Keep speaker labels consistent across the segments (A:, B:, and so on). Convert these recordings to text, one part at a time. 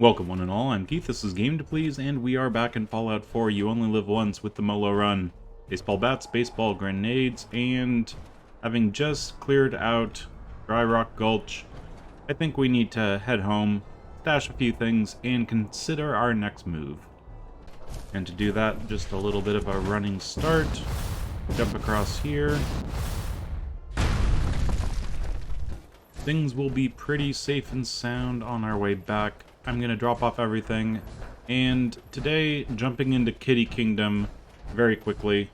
A: Welcome one and all, I'm Keith, this is Game to Please, and we are back in Fallout 4, You Only Live Once with the Molo run. Baseball bats, baseball grenades, and having just cleared out Dry Rock Gulch, I think we need to head home, stash a few things, and consider our next move. And to do that, just a little bit of a running start, jump across here. Things will be pretty safe and sound on our way back. I'm going to drop off everything, and today, jumping into Kitty Kingdom very quickly.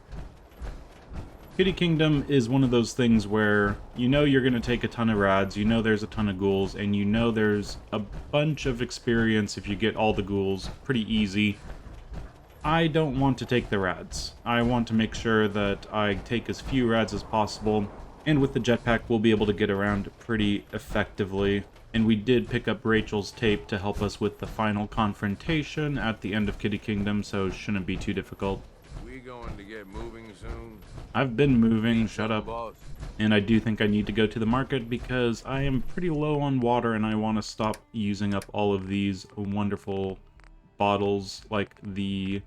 A: Kitty Kingdom is one of those things where you know you're going to take a ton of rads, you know there's a ton of ghouls, and you know there's a bunch of experience if you get all the ghouls pretty easy. I don't want to take the rads. I want to make sure that I take as few rads as possible, and with the jetpack we'll be able to get around pretty effectively. And we did pick up Rachel's tape to help us with the final confrontation at the end of Kitty Kingdom, so it shouldn't be too difficult.
B: We going to get moving soon?
A: I've been moving, shut up. And I do think I need to go to the market because I am pretty low on water and I want to stop using up all of these wonderful bottles like the...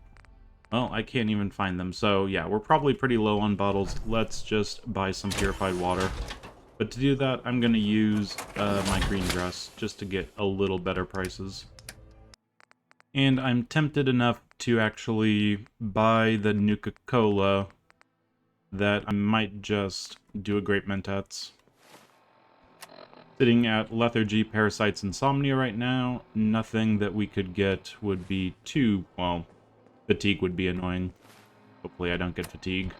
A: Well, I can't even find them, so yeah, we're probably pretty low on bottles. Let's just buy some purified water. But to do that, I'm going to use my green dress, just to get a little better prices. And I'm tempted enough to actually buy the Nuka-Cola that I might just do a Grape Mentats. Sitting at Lethargy, Parasites, Insomnia right now, nothing that we could get would be too, well, fatigue would be annoying. Hopefully I don't get fatigue.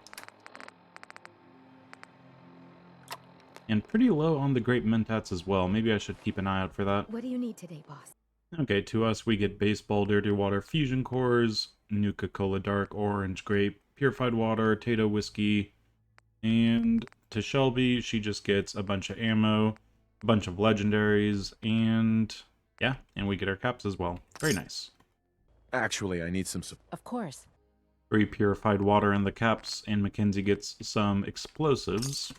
A: And pretty low on the Grape Mentats as well. Maybe I should keep an eye out for that.
C: What do you need today, boss?
A: Okay, to us we get Baseball, Dirty Water, Fusion Cores, Nuka-Cola Dark, Orange, Grape, Purified Water, Tato Whiskey, and to Shelby, she just gets a bunch of ammo, a bunch of legendaries, and yeah, and we get our caps as well. Very nice.
B: Actually, I need some
C: Of course.
A: 3 Purified Water in the caps, and Mackenzie gets some explosives.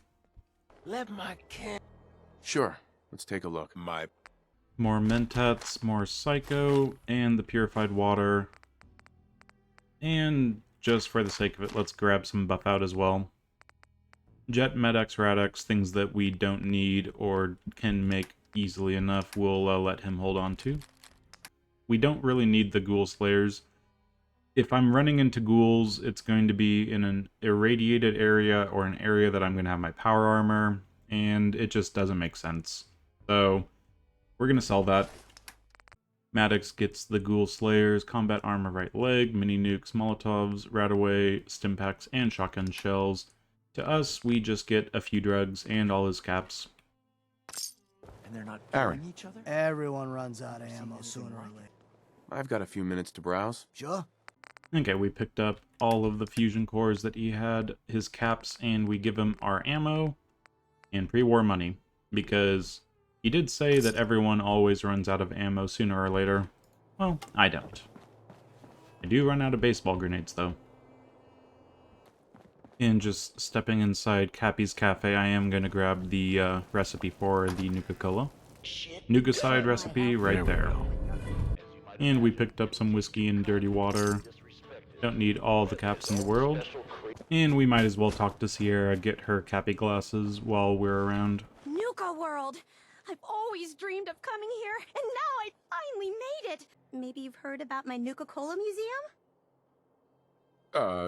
B: Let my kid. Sure, let's take a look.
A: More Mentats, more Psycho, and the Purified Water. And just for the sake of it, let's grab some Buff Out as well. Jet, Med-X, Rad-X, things that we don't need or can make easily enough, we'll let him hold on to. We don't really need the Ghoul Slayers. If I'm running into ghouls, it's going to be in an irradiated area or an area that I'm going to have my power armor, and it just doesn't make sense. So, we're going to sell that. Maddox gets the Ghoul Slayers, Combat Armor right leg, Mini Nukes, Molotovs, Radaway, Stimpaks, and Shotgun Shells. To us, we just get a few drugs and all his caps.
D: And they're not
B: Aaron.
D: killing each other?
E: Everyone runs out of ammo sooner or later.
B: I've got a few minutes to browse.
E: Sure.
A: Okay, we picked up all of the fusion cores that he had, his caps, and we give him our ammo and pre-war money, because he did say that everyone always runs out of ammo sooner or later. Well, I don't. I do run out of baseball grenades, though. And just stepping inside Cappy's Cafe, I am going to grab the recipe for the Nuka-Cola. Nuka-Side recipe right there. And we picked up some whiskey and dirty water. Don't need all the caps in the world. And we might as well talk to Sierra, get her Cappy glasses while we're around.
C: Nuka World! I've always dreamed of coming here, and now I finally made it! Maybe you've heard about my Nuka-Cola Museum?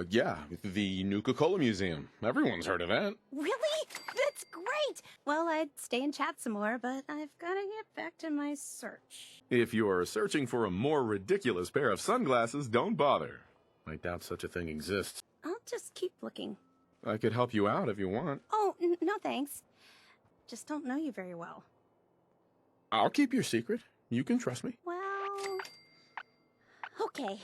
B: Yeah, the Nuka-Cola Museum. Everyone's heard of that.
C: Really? That's great! Well, I'd stay and chat some more, but I've gotta get back to my search.
F: If you're searching for a more ridiculous pair of sunglasses, don't bother. I doubt such a thing exists.
C: I'll just keep looking.
F: I could help you out if you want.
C: Oh, no thanks. Just don't know you very well.
F: I'll keep your secret. You can trust me.
C: Well... Okay.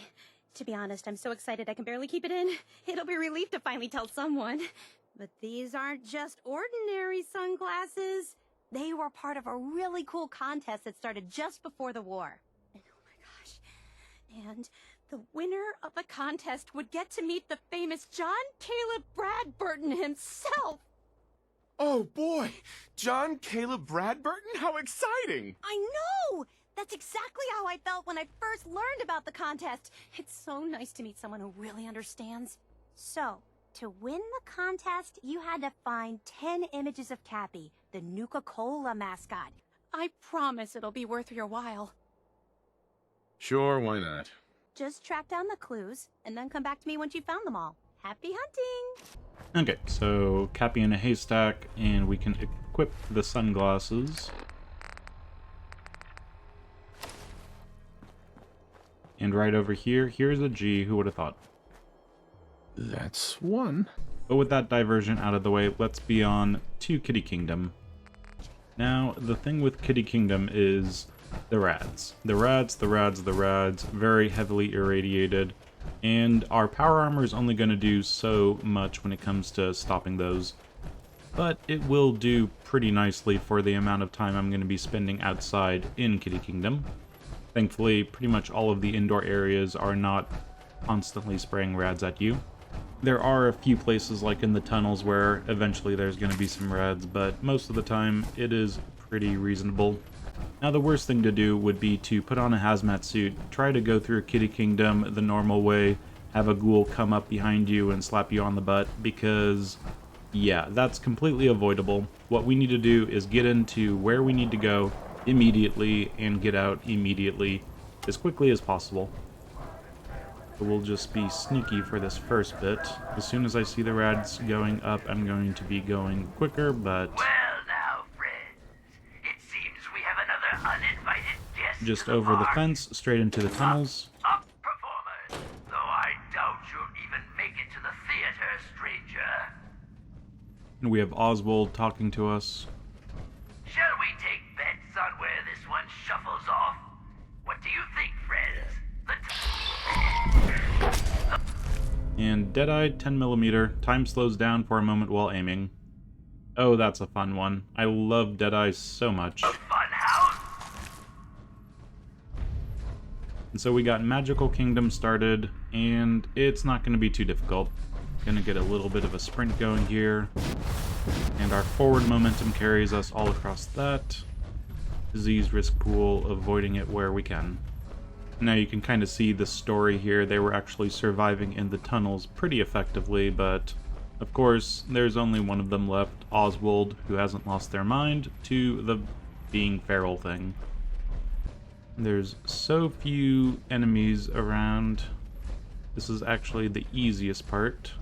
C: To be honest, I'm so excited I can barely keep it in. It'll be a relief to finally tell someone. But these aren't just ordinary sunglasses. They were part of a really cool contest that started just before the war. And oh my gosh. And the winner of the contest would get to meet the famous John Caleb Bradburton himself.
F: Oh boy! John Caleb Bradburton? How exciting!
C: I know! That's exactly how I felt when I first learned about the contest. It's so nice to meet someone who really understands. So, to win the contest, you had to find 10 images of Cappy, the Nuka-Cola mascot. I promise it'll be worth your while.
F: Sure, why not?
C: Just track down the clues, and then come back to me once you've found them all. Happy hunting!
A: Okay, so Cappy in a haystack, and we can equip the sunglasses. And right over here, here's a G, who would have thought?
F: That's one.
A: But with that diversion out of the way, let's be on to Kitty Kingdom. Now, the thing with Kitty Kingdom is the rads. The rads, very heavily irradiated. And our power armor is only going to do so much when it comes to stopping those. But it will do pretty nicely for the amount of time I'm going to be spending outside in Kitty Kingdom. Thankfully, pretty much all of the indoor areas are not constantly spraying rads at you. There are a few places like in the tunnels where eventually there's going to be some rads, but most of the time it is pretty reasonable. Now the worst thing to do would be to put on a hazmat suit, try to go through Kitty Kingdom the normal way, have a ghoul come up behind you and slap you on the butt, because yeah, that's completely avoidable. What we need to do is get into where we need to go immediately and get out immediately as quickly as possible. So we'll just be sneaky for this first bit. As soon as I see the rads going up, I'm going to be going quicker, but
G: Well now, friends, it seems we have another uninvited guest
A: just
G: to the
A: over the
G: park.
A: fence, straight into the tunnels.
G: Up, performers! Though I doubt you'll even make it to the theater, stranger.
A: And we have Oswald talking to us.
G: Shall we take bets on where this one shuffles off? What do you think, friends?
A: And Deadeye 10mm, time slows down for a moment while aiming. Oh, that's a fun one. I love Deadeye so much.
G: Fun house?
A: And so we got Magical Kingdom started, and it's not going to be too difficult. Gonna get a little bit of a sprint going here. And our forward momentum carries us all across that. Disease risk pool, avoiding it where we can. Now you can kind of see the story here. They were actually surviving in the tunnels pretty effectively, but of course there's only one of them left, Oswald, who hasn't lost their mind to the being feral thing. There's so few enemies around. This is actually the easiest part.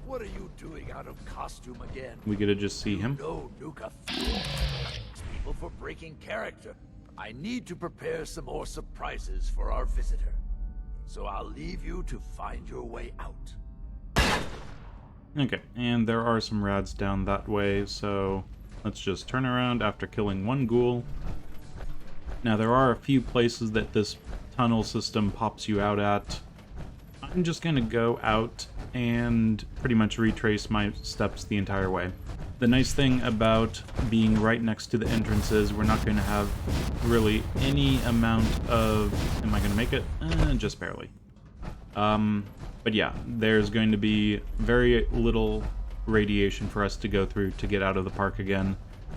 D: What are you doing out of costume again?
A: We get to just see him.
D: No, Nuka. People for breaking character. I need to prepare some more surprises for our visitor. So I'll leave you to find your way out.
A: Okay, and there are some rads down that way, so let's just turn around after killing one ghoul. Now there are a few places that this tunnel system pops you out at. I'm just gonna go out and pretty much retrace my steps the entire way. The nice thing about being right next to the entrance is we're not going to have really any amount of... Am I going to make it? Just barely. But yeah, there's going to be very little radiation for us to go through to get out of the park again.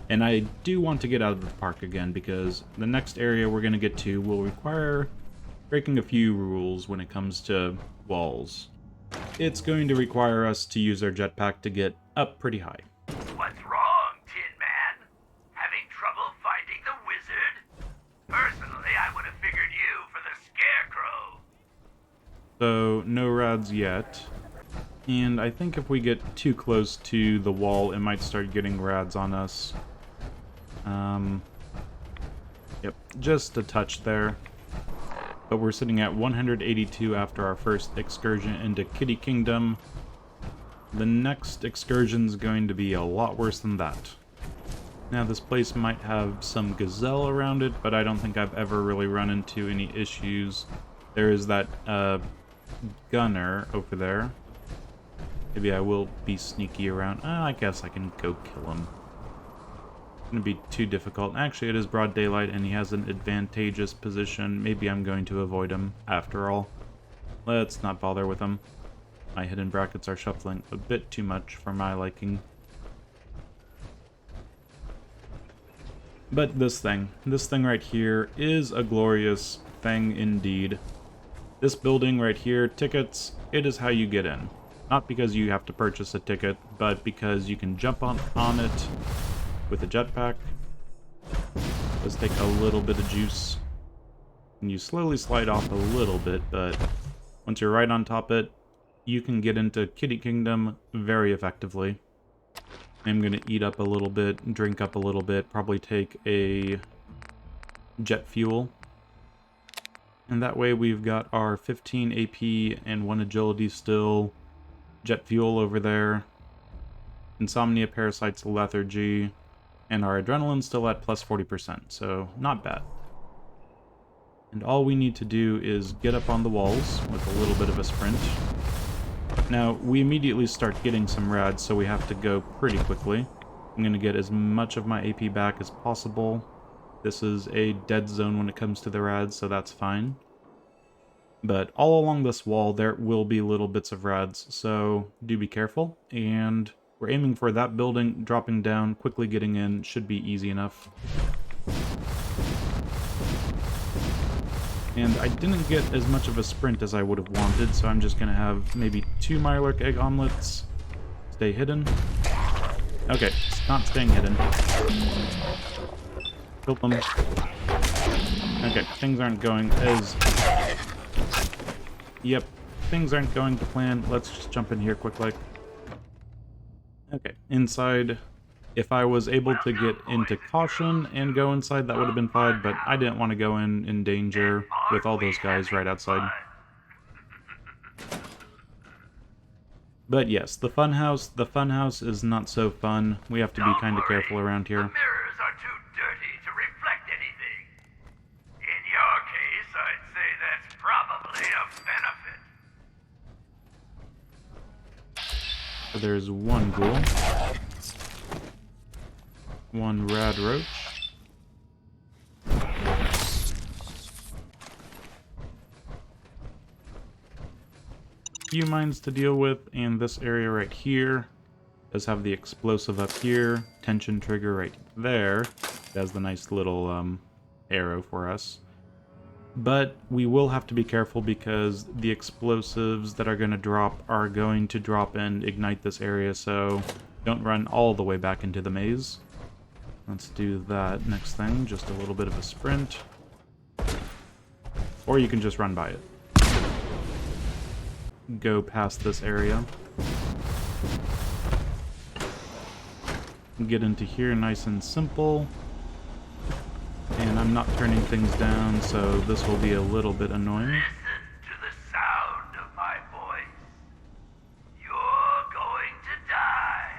A: And I do want to get out of the park again because the next area we're going to get to will require breaking a few rules when it comes to walls. It's going to require us to use our jetpack to get up pretty high.
G: What's wrong, Tin Man? Having trouble finding the wizard? Personally, I would have figured you for the Scarecrow.
A: So, no rads yet. And I think if we get too close to the wall, it might start getting rads on us. Yep, just a touch there. But we're sitting at 182 after our first excursion into Kitty Kingdom. The next excursion's going to be a lot worse than that. Now this place might have some gazelle around it, but I don't think I've ever really run into any issues. There is that gunner over there. Maybe I will be sneaky around. I guess I can go kill him. It's gonna be too difficult. Actually, it is broad daylight and he has an advantageous position. Maybe I'm going to avoid him after all. Let's not bother with him. My hidden brackets are shuffling a bit too much for my liking. But this thing right here is a glorious thing indeed. This building right here, tickets, it is how you get in. Not because you have to purchase a ticket, but because you can jump on it with a jetpack. Does take a little bit of juice. And you slowly slide off a little bit, but once you're right on top it, you can get into Kitty Kingdom very effectively. I'm gonna eat up a little bit, drink up a little bit, probably take a jet fuel. And that way we've got our 15 AP and 1 agility still, jet fuel over there, insomnia, parasites, lethargy, and our adrenaline still at plus 40%, so not bad. And all we need to do is get up on the walls with a little bit of a sprint. Now, we immediately start getting some rads, so we have to go pretty quickly. I'm going to get as much of my AP back as possible. This is a dead zone when it comes to the rads, so that's fine. But all along this wall, there will be little bits of rads, so do be careful. And we're aiming for that building, dropping down, quickly getting in, should be easy enough. And I didn't get as much of a sprint as I would have wanted, so I'm just going to have maybe 2 Mirelurk egg omelets. Stay hidden. Okay, it's not staying hidden. Kill them. Okay, things aren't going as... Yep, things aren't going to plan. Let's just jump in here quick-like. Okay, inside. If I was able to get into caution and go inside, that would have been fine, but I didn't want to go in danger with all those guys right outside. But yes, the funhouse is not so fun. We have to be kind of careful around here.
G: The mirrors are too dirty to reflect anything. In your case, I'd say that's probably a benefit.
A: So there's one ghoul. One rad roach. Few mines to deal with, and this area right here does have the explosive up here, tension trigger right there. It has the nice little arrow for us. But we will have to be careful because the explosives that are going to drop and ignite this area, so don't run all the way back into the maze. Let's do that next thing, just a little bit of a sprint. Or you can just run by it. Go past this area. Get into here nice and simple. And I'm not turning things down, so this will be a little bit annoying.
G: Listen to the sound of my voice. You're going to die.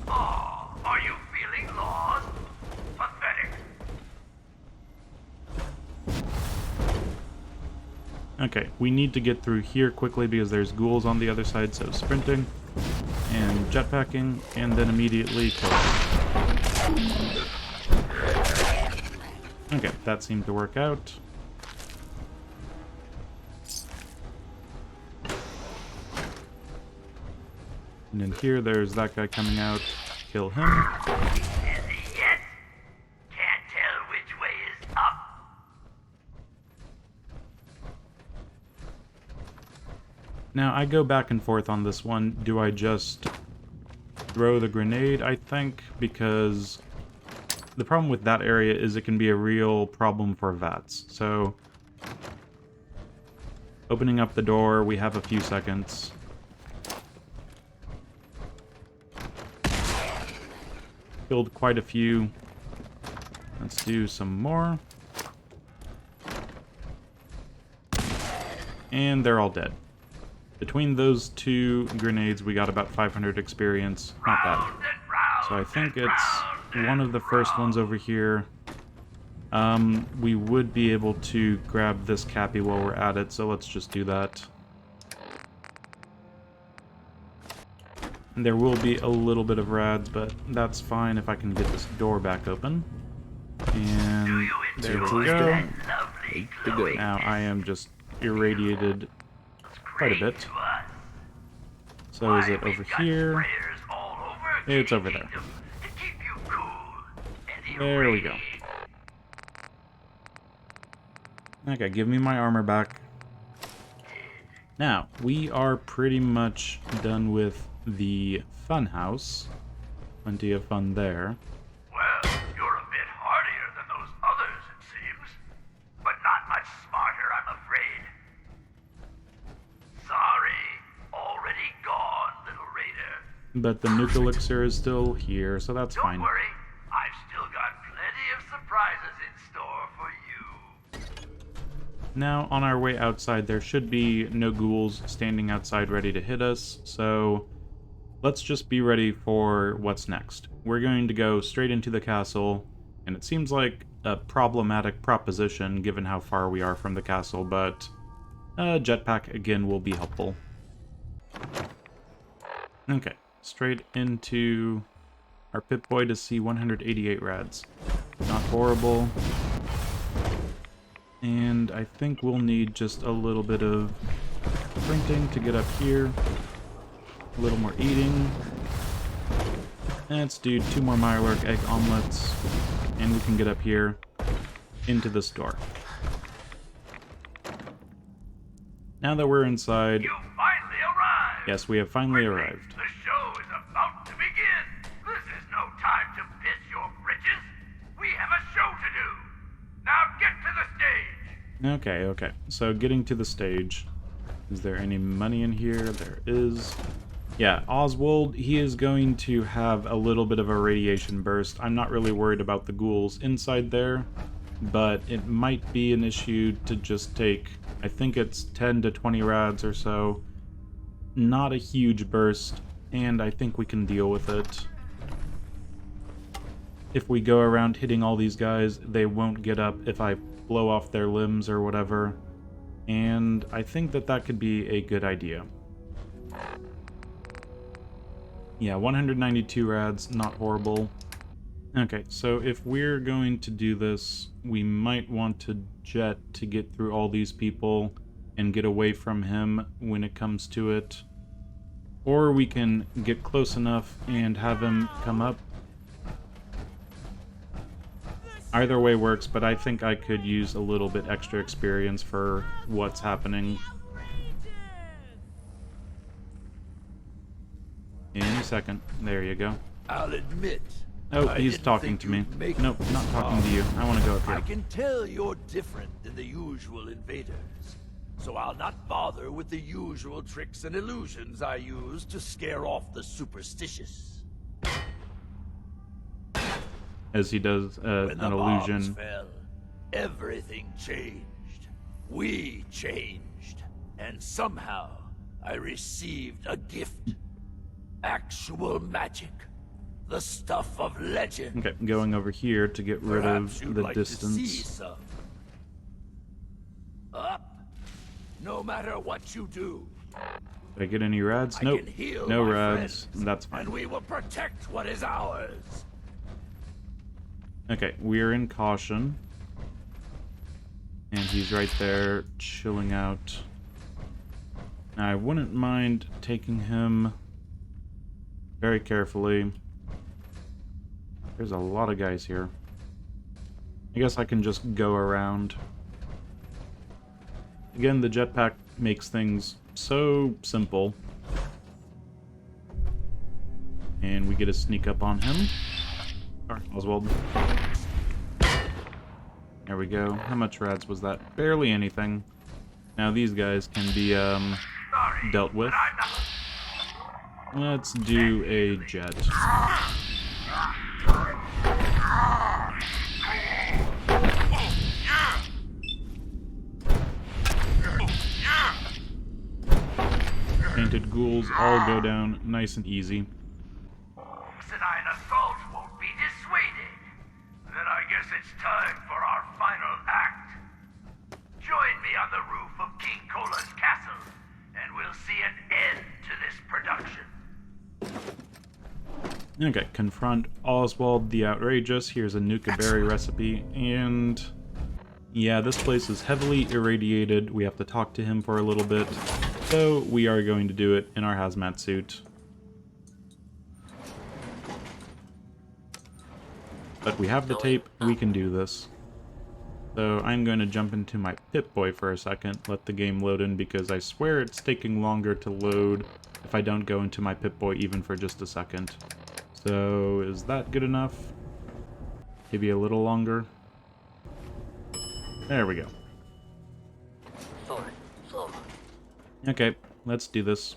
G: Oh, are you feeling lost? Pathetic.
A: Okay, we need to get through here quickly because there's ghouls on the other side, so sprinting and jetpacking, and then immediately kill. Okay, that seemed to work out. And in here, there's that guy coming out. Kill him.
G: Busy yet? Can't tell which way is up.
A: Now, I go back and forth on this one. Do I just throw the grenade, I think? Because the problem with that area is it can be a real problem for VATS. So, opening up the door, we have a few seconds. Killed quite a few. Let's do some more. And they're all dead. Between those 2 grenades, we got about 500 experience. Not bad. So I think it's one of the first ones over here. We would be able to grab this Cappy while we're at it, so let's just do that. And there will be a little bit of rads, but that's fine if I can get this door back open. And there we go. Now I am just irradiated quite a bit. So is it over here?
G: Sprayers all over
A: It's over
G: Kitty
A: there.
G: Kingdom to keep you cool and
A: There we go.
G: irradiated.
A: Okay, give me my armor back. Now, we are pretty much done with the fun house. Plenty of fun there.
G: Well, you're a bit hardier than those others, it seems. But not much smarter, I'm afraid. Sorry, already gone, little raider.
A: But the nuke elixir is still here, so that's
G: Don't
A: fine.
G: worry, I've still got plenty of surprises in store for you.
A: Now, on our way outside, there should be no ghouls standing outside ready to hit us, so let's just be ready for what's next. We're going to go straight into the castle, and it seems like a problematic proposition given how far we are from the castle, but a jetpack again will be helpful. Okay, straight into our Pip-Boy to see 188 rads. Not horrible. And I think we'll need just a little bit of sprinting to get up here. A little more eating. Let's do 2 more Mirelurk egg omelets. And we can get up here into this door. Now that we're inside,
G: You finally arrived!
A: yes, we have finally
G: Quickly,
A: arrived.
G: The show is about to begin! This is no time to piss your britches! We have a show to do! Now get to the stage!
A: Okay. So getting to the stage. Is there any money in here? There is. Yeah, Oswald, he is going to have a little bit of a radiation burst. I'm not really worried about the ghouls inside there, but it might be an issue to just take, I think it's 10 to 20 rads or so. Not a huge burst, and I think we can deal with it. If we go around hitting all these guys, they won't get up if I blow off their limbs or whatever. And I think that that could be a good idea. Yeah, 192 rads, not horrible. Okay, so if we're going to do this, we might want to jet to get through all these people and get away from him when it comes to it. Or we can get close enough and have him come up. Either way works, but I think I could use a little bit extra experience for what's happening. Any second. There you go.
D: I'll admit.
A: Oh,
D: I
A: he's
D: didn't
A: talking
D: think
A: to me.
D: you'd make
A: Nope,
D: it
A: not
D: this
A: talking to
D: far.
A: you. I want to go up
D: I
A: here.
D: can tell you're different than the usual invaders, so I'll not bother with the usual tricks and illusions I use to scare off the superstitious.
A: As he does
D: When
A: an
D: the bombs
A: illusion.
D: fell, everything changed. We changed. And somehow, I received a gift. Actual magic. The stuff of legend.
A: Okay, going over here to get rid
D: Perhaps
A: of
D: you'd
A: the
D: like to see
A: distance.
D: some. Up. No matter what you do,
A: Did I get any rads?
D: I
A: Nope.
D: can heal
A: No
D: my
A: rads.
D: friends,
A: That's fine.
D: and we will protect what is ours.
A: Okay, we're in caution. And he's right there, chilling out. Now, I wouldn't mind taking him very carefully. There's a lot of guys here. I guess I can just go around. Again, the jetpack makes things so simple. And we get a sneak up on him. Sorry, Oswald. There we go. How much rads was that? Barely anything. Now these guys can be
G: Sorry,
A: dealt with.
G: but I'm not.
A: Let's do a jet. Painted ghouls all go down nice and easy.
G: Obsidian assault won't be dissuaded. Then I guess it's time for our final act. Join me on the roof of King Cola's castle, and we'll see an end to this production.
A: Okay, confront Oswald the Outrageous. Here's a Nuka-Berry recipe, and yeah, this place is heavily irradiated. We have to talk to him for a little bit. So we are going to do it in our hazmat suit. But we have the tape, we can do this. So I'm going to jump into my Pip-Boy for a second, let the game load in, because I swear it's taking longer to load if I don't go into my Pip-Boy even for just a second. So is that good enough? Maybe a little longer? There we go. Okay, let's do this.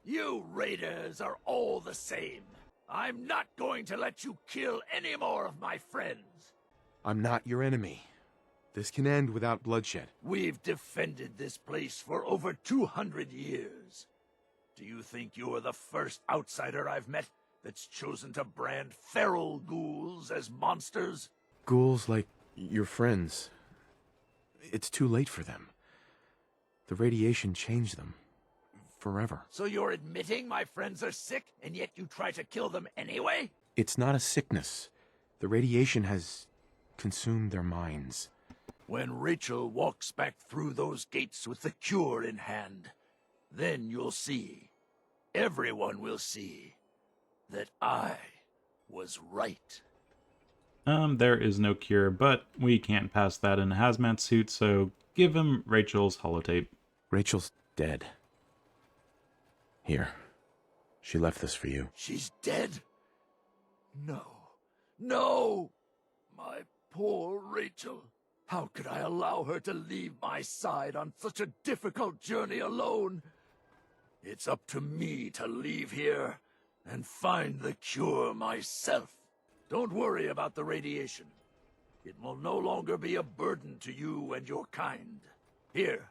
D: You raiders are all the same. I'm not going to let you kill any more of my friends.
B: I'm not your enemy. This can end without bloodshed.
D: We've defended this place for over 200 years. Do you think you're the first outsider I've met that's chosen to brand feral ghouls as monsters?
B: Ghouls like your friends. It's too late for them. The radiation changed them. Forever.
D: So you're admitting my friends are sick, and yet you try to kill them anyway?
B: It's not a sickness. The radiation has consumed their minds.
D: When Rachel walks back through those gates with the cure in hand, then you'll see, everyone will see, that I was right.
A: There is no cure, but we can't pass that in a hazmat suit, so give him Rachel's holotape.
B: Rachel's dead. Here. She left this for you.
D: She's dead? No. No! My poor Rachel. How could I allow her to leave my side on such a difficult journey alone? It's up to me to leave here and find the cure myself. Don't worry about the radiation. It will no longer be a burden to you and your kind. Here,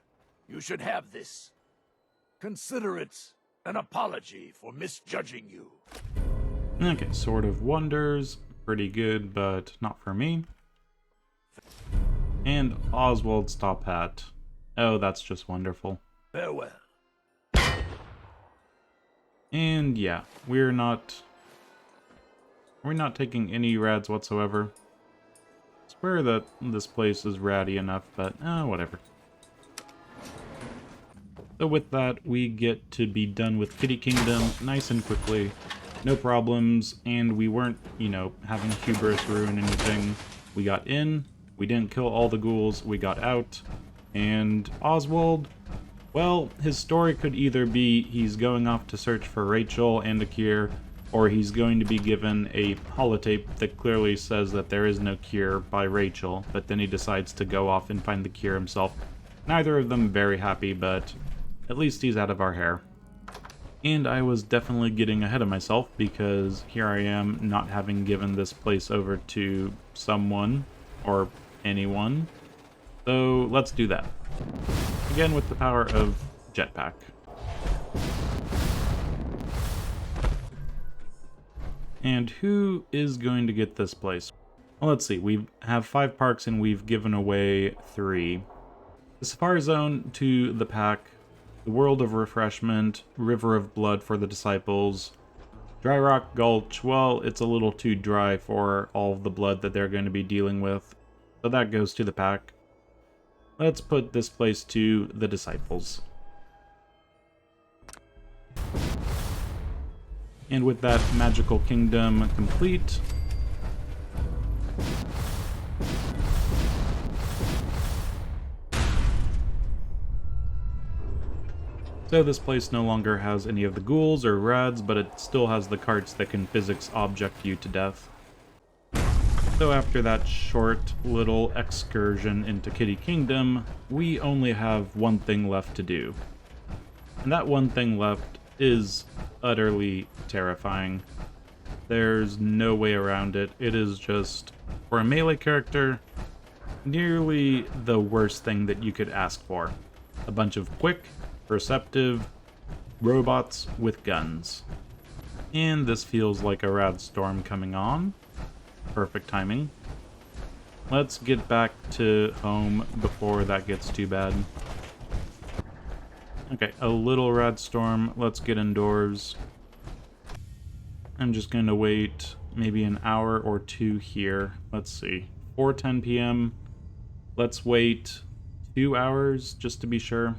D: you should have this. Consider it an apology for misjudging you.
A: Okay, Sword of Wonders, pretty good, but not for me. And Oswald's top hat. Oh, that's just wonderful.
D: Farewell.
A: And yeah, we're not taking any rads whatsoever. I swear that this place is ratty enough, but whatever. So with that, we get to be done with Kitty Kingdom nice and quickly. No problems, and we weren't, having hubris ruin anything. We got in, we didn't kill all the ghouls, we got out. And Oswald, well, his story could either be he's going off to search for Rachel and a cure, or he's going to be given a holotape that clearly says that there is no cure by Rachel, but then he decides to go off and find the cure himself. Neither of them very happy, but at least he's out of our hair. And I was definitely getting ahead of myself, because here I am not having given this place over to someone, or anyone. So let's do that. Again with the power of jetpack. And who is going to get this place? Well, let's see. We have 5 parks and we've given away 3. The Safari Zone to the pack. The World of Refreshment. River of Blood for the Disciples. Dry Rock Gulch. Well, it's a little too dry for all of the blood that they're going to be dealing with. So that goes to the pack. Let's put this place to the Disciples. And with that magical kingdom complete, so this place no longer has any of the ghouls or rads, but it still has the carts that can physics object you to death. So after that short little excursion into Kitty Kingdom, we only have one thing left to do. And that one thing left is utterly terrifying. There's no way around it. It is just, for a melee character, nearly the worst thing that you could ask for. A bunch of quick, perceptive robots with guns. And this feels like a rad storm coming on. Perfect timing. Let's get back to home before that gets too bad. Okay, a little rad storm. Let's get indoors. I'm just going to wait maybe an hour or 2 here. Let's see. 4:10 p.m. Let's wait 2 hours, just to be sure.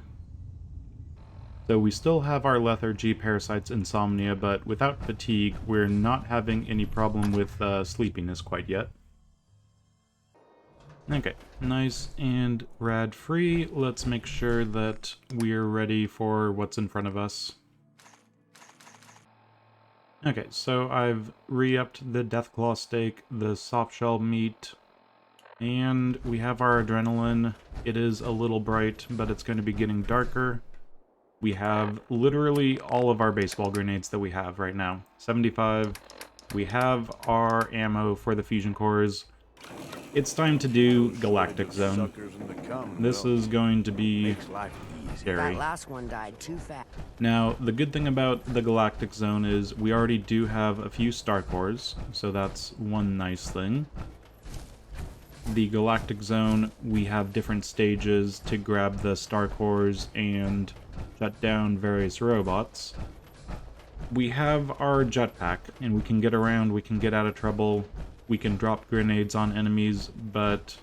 A: So we still have our lethargy, parasites, insomnia, but without fatigue, we're not having any problem with sleepiness quite yet. Okay, nice and rad-free. Let's make sure that we're ready for what's in front of us. Okay, so I've re-upped the Deathclaw steak, the softshell meat, and we have our adrenaline. It is a little bright, but it's going to be getting darker. We have literally all of our baseball grenades that we have right now. 75. We have our ammo for the fusion cores. It's time to do Galactic Zone. This is going to be scary.
E: That last one died too fast.
A: Now, the good thing about the Galactic Zone is we already do have a few star cores, so that's one nice thing. The Galactic Zone, we have different stages to grab the star cores and shut down various robots. We have our jetpack, and we can get around, we can get out of trouble, we can drop grenades on enemies, but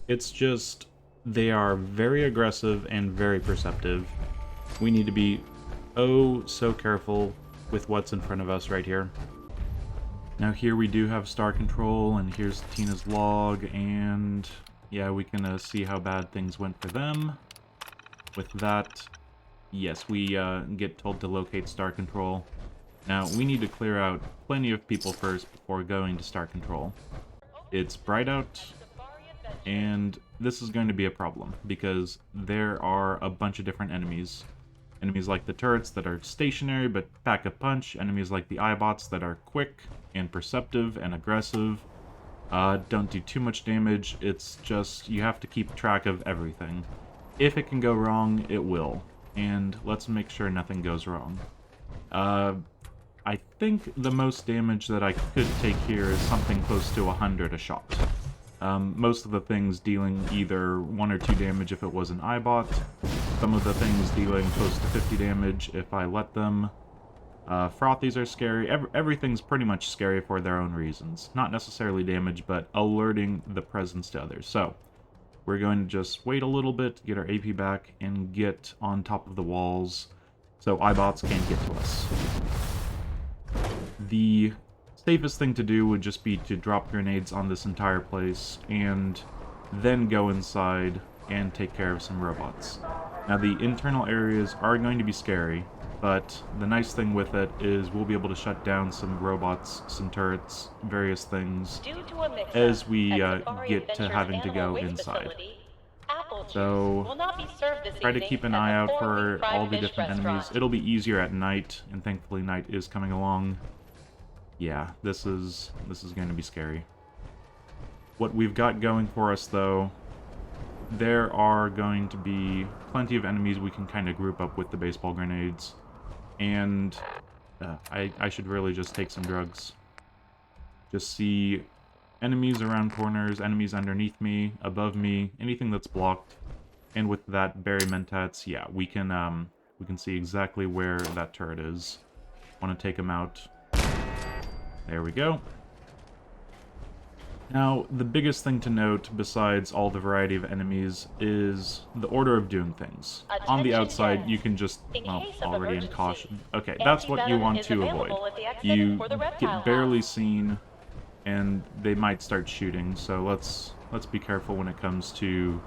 A: it's just, they are very aggressive and very perceptive. We need to be oh so careful with what's in front of us right here. Now here we do have star control, and here's Tina's log, and yeah, we can see how bad things went for them. With that, yes, we get told to locate star control. Now, we need to clear out plenty of people first before going to star control. It's bright out, and this is going to be a problem, because there are a bunch of different enemies. Enemies like the turrets that are stationary but pack a punch, enemies like the Eyebots that are quick and perceptive and aggressive. Don't do too much damage, it's just you have to keep track of everything. If it can go wrong, it will, and let's make sure nothing goes wrong. I think the most damage that I could take here is something close to 100 a shot. Most of the things dealing either 1 or 2 damage if it was an Eyebot, some of the things dealing close to 50 damage if I let them. Frothies are scary. Everything's pretty much scary for their own reasons. Not necessarily damage, but alerting the presence to others. So, we're going to just wait a little bit, get our AP back, and get on top of the walls so Eyebots can't get to us. The safest thing to do would just be to drop grenades on this entire place and then go inside and take care of some robots. Now the internal areas are going to be scary, but the nice thing with it is we'll be able to shut down some robots, some turrets, various things as we get to having to go inside. So try to keep an eye out for all the different enemies. It'll be easier at night, and thankfully night is coming along. Yeah, this is going to be scary. What we've got going for us, though, there are going to be plenty of enemies we can kind of group up with the baseball grenades. And I should really just take some drugs. Just see enemies around corners, enemies underneath me, above me, anything that's blocked. And with that berry mentats, yeah, we can see exactly where that turret is. Want to take him out. There we go. Now, the biggest thing to note, besides all the variety of enemies, is the order of doing things. On the outside, you can just, well, already in caution. Okay, that's what you want to avoid. You get barely seen, and they might start shooting, so let's be careful when it comes to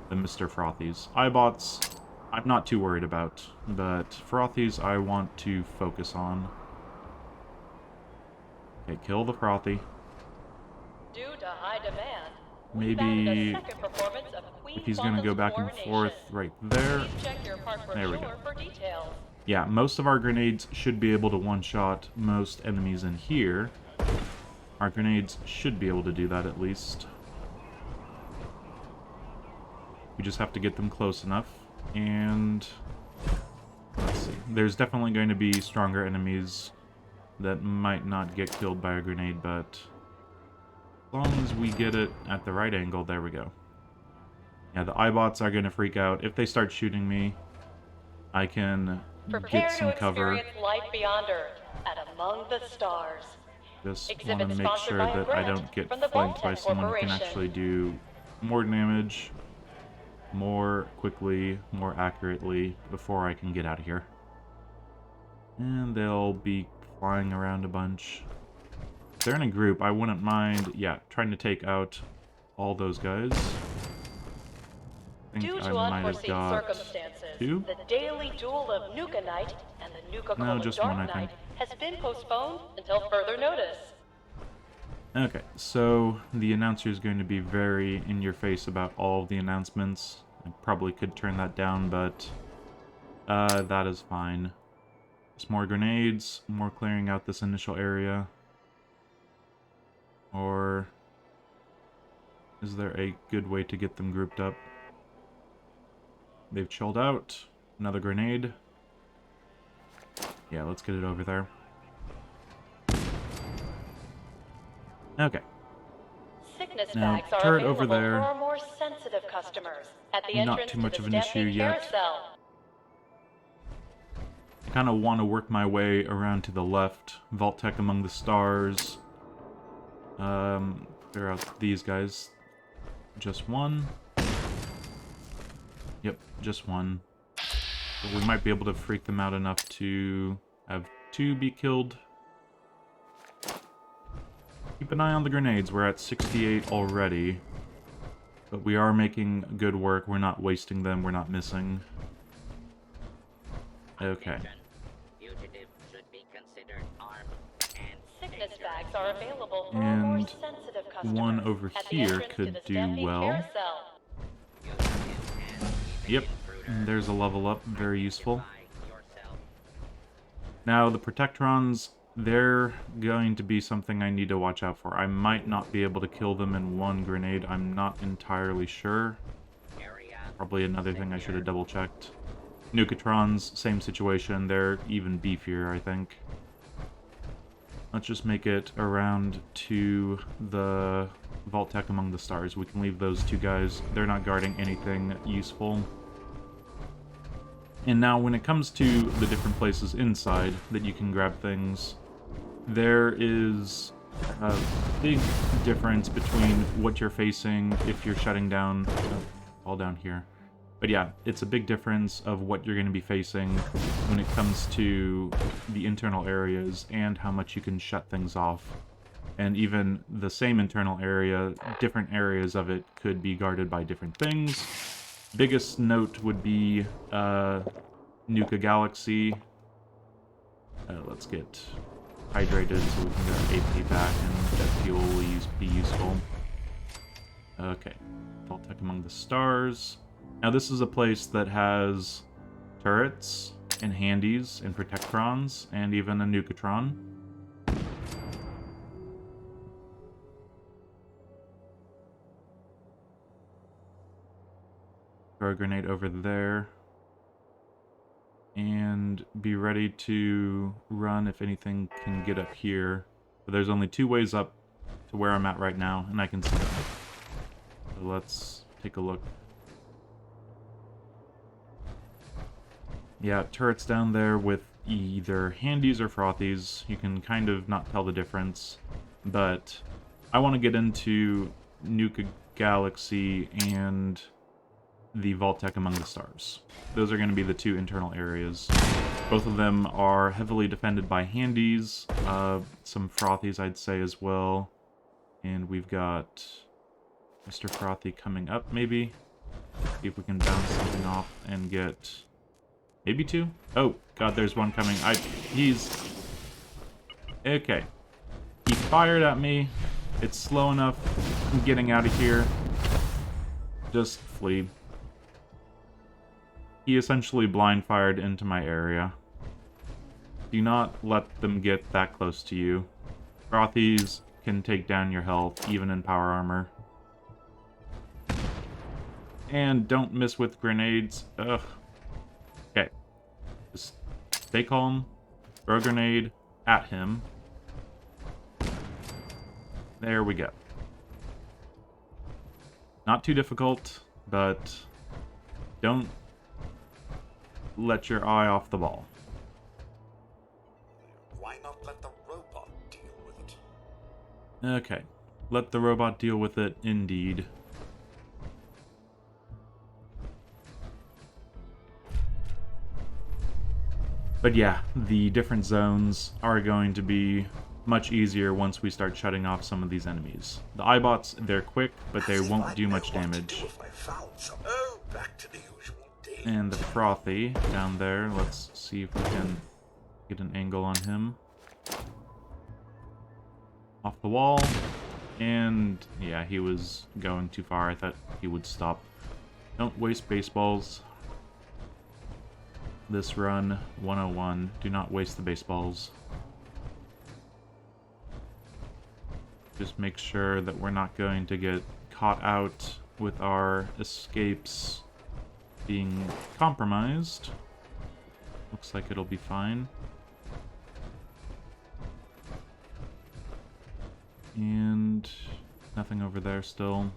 A: the Mr. Frothies. Eyebots, I'm not too worried about, but Frothies I want to focus on. Okay, kill the Frothy.
H: Due to high demand,
A: maybe if he's going to go back and forth right there. There we go. Yeah, most of our grenades should be able to one-shot most enemies in here. Our grenades should be able to do that at least. We just have to get them close enough. And let's see. There's definitely going to be stronger enemies that might not get killed by a grenade, but as long as we get it at the right angle, there we go. Yeah, the Eyebots are going to freak out. If they start shooting me, I can get some cover.
H: Life beyond Earth and among the stars.
A: Just want to make sure that I don't get flanked by someone who can actually do more damage. more quickly, more accurately before I can get out of here. And they'll be flying around a bunch. If they're in a group, I wouldn't mind, yeah, trying to take out all those guys. I think
H: Due
A: I
H: to
A: might have
H: unforeseen
A: got
H: circumstances,
A: 2?
H: the daily duel of Nuka Knight and the Nuka-Cola
A: No, just
H: Dark
A: 1, I
H: Knight
A: think.
H: has been postponed until further notice.
A: Okay, so the announcer is going to be very in your face about all of the announcements. I probably could turn that down, but that is fine. Just more grenades, more clearing out this initial area. Or is there a good way to get them grouped up? They've chilled out. Another grenade. Yeah, let's get it over there. Okay.
H: Sickness
A: Now,
H: bags are
A: turret
H: available
A: over there.
H: for our more sensitive customers at the
A: Not
H: entrance
A: too much
H: to
A: of
H: the
A: an issue
H: Stampede
A: yet.
H: Carousel.
A: I kind of want to work my way around to the left. Vault-Tec among the stars. Clear out these guys. Just one. Yep, just one. But we might be able to freak them out enough to have 2 be killed. Keep an eye on the grenades. We're at 68 already. But we are making good work. We're not wasting them. We're not missing. Okay.
H: Sickness bags are available for our more
A: And
H: sensitive customers
A: one over
H: at the
A: here
H: entrance to
A: could
H: the
A: do
H: Stampede
A: well.
H: Carousel.
A: Yep. And there's a level up. Very useful. Now, the Protectrons, they're going to be something I need to watch out for. I might not be able to kill them in one grenade. I'm not entirely sure. Probably another thing I should have double-checked. Nukatrons, same situation. They're even beefier, I think. Let's just make it around to the Vault-Tec among the stars. We can leave those 2 guys. They're not guarding anything useful. And now when it comes to the different places inside that you can grab things, there is a big difference between what you're facing if you're shutting down, all down here. But yeah, it's a big difference of what you're going to be facing when it comes to the internal areas and how much you can shut things off. And even the same internal area, different areas of it could be guarded by different things. Biggest note would be Nuka Galaxy. Let's get hydrated so we can get our AP back, and jet fuel will be useful. Okay, Vault-Tec among the stars. Now this is a place that has turrets and handies and protectrons and even a Nukatron. Throw a grenade over there. And be ready to run if anything can get up here. But there's only 2 ways up to where I'm at right now, and I can see them. So let's take a look. Yeah, turrets down there with either handies or frothies. You can kind of not tell the difference. But I want to get into Nuka Galaxy and the Vault-Tec among the stars. Those are going to be the 2 internal areas. Both of them are heavily defended by handies, some frothies I'd say as well. And we've got Mr. Frothy coming up maybe. See if we can bounce something off and get maybe 2. Oh god, there's one coming. He's okay. He fired at me. It's slow enough. I'm getting out of here. Just flee. He essentially blind fired into my area. Do not let them get that close to you. Frothies can take down your health, even in power armor. And don't miss with grenades. Ugh. Okay. Just stay calm. Throw a grenade at him. There we go. Not too difficult, but don't let your eye off the ball.
I: Why not let the robot deal with it?
A: Okay. Let the robot deal with it, indeed. But yeah, the different zones are going to be much easier once we start shutting off some of these enemies. The Eyebots, they're quick, but they won't do much damage.
I: Oh, back to the usual day.
A: And the Frothy down there, let's see if we can get an angle on him. Off the wall. And yeah, he was going too far. I thought he would stop. Don't waste baseballs. This run 101. Do not waste the baseballs. Just make sure that we're not going to get caught out with our escapes being compromised. Looks like it'll be fine. And nothing over there still.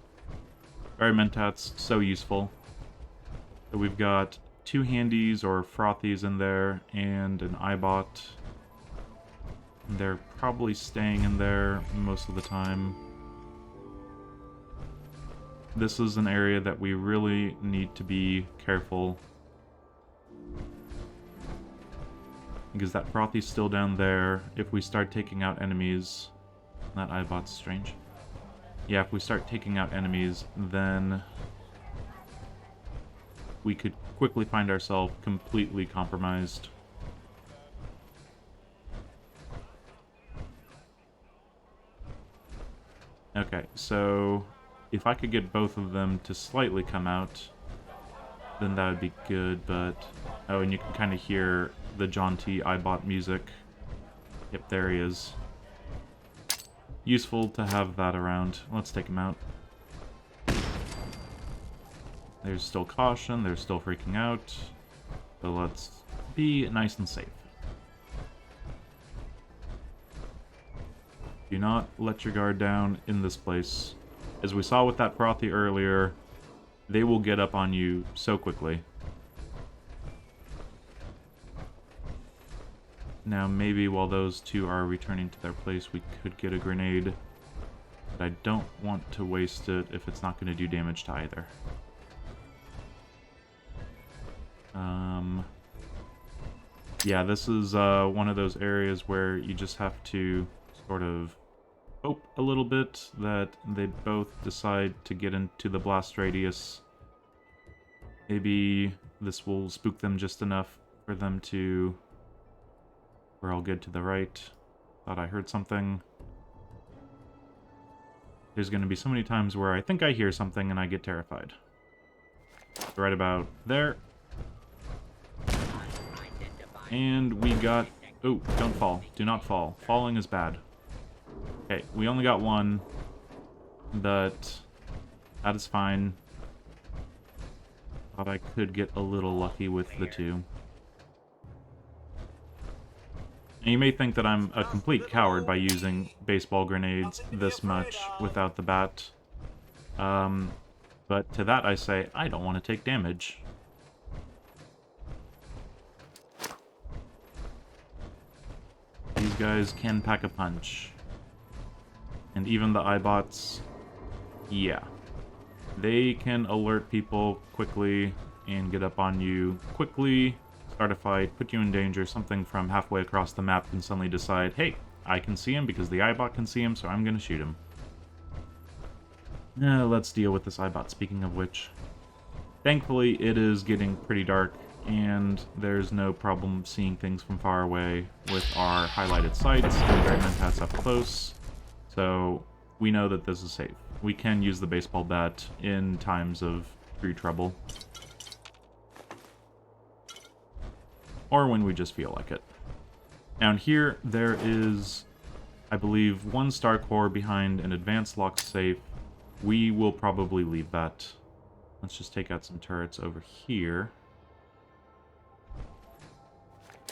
A: Mentats, so useful. So we've got 2 handies or frothies in there and an Eyebot. They're probably staying in there most of the time. This is an area that we really need to be careful. Because that Frothy's still down there. If we start taking out enemies... That Eyebot's strange. Yeah, if we start taking out enemies, then... we could quickly find ourselves completely compromised. Okay, so... if I could get both of them to slightly come out, then that would be good, but... oh, and you can kind of hear the jaunty Eyebot music. Yep, there he is. Useful to have that around. Let's take him out. There's still caution, they're still freaking out. So let's be nice and safe. Do not let your guard down in this place. As we saw with that Frothy earlier, they will get up on you so quickly. Now maybe while those two are returning to their place we could get a grenade. But I don't want to waste it if it's not going to do damage to either. Yeah, this is one of those areas where you just have to sort of hope a little bit that they both decide to get into the blast radius. Maybe this will spook them just enough for them to... we're all good to the right. Thought I heard something. There's going to be so many times where I think I hear something and I get terrified. Right about there. And we got... oh, don't fall. Do not fall. Falling is bad. Okay, we only got one. But that is fine. Thought I could get a little lucky with the two. And you may think that I'm a complete coward by using baseball grenades this much without the bat. But to that I say, I don't want to take damage. These guys can pack a punch. And even the Eyebots, yeah. They can alert people quickly and get up on you quickly, start a fight, put you in danger. Something from halfway across the map can suddenly decide, hey, I can see him because the Eyebot can see him, so I'm going to shoot him. Let's deal with this Eyebot, speaking of which. Thankfully, it is getting pretty dark, and there's no problem seeing things from far away with our highlighted sights and our mentats up close. So we know that this is safe. We can use the baseball bat in times of true trouble. Or when we just feel like it. Down here, there is, I believe, one star core behind an advanced lock safe. We will probably leave that. Let's just take out some turrets over here.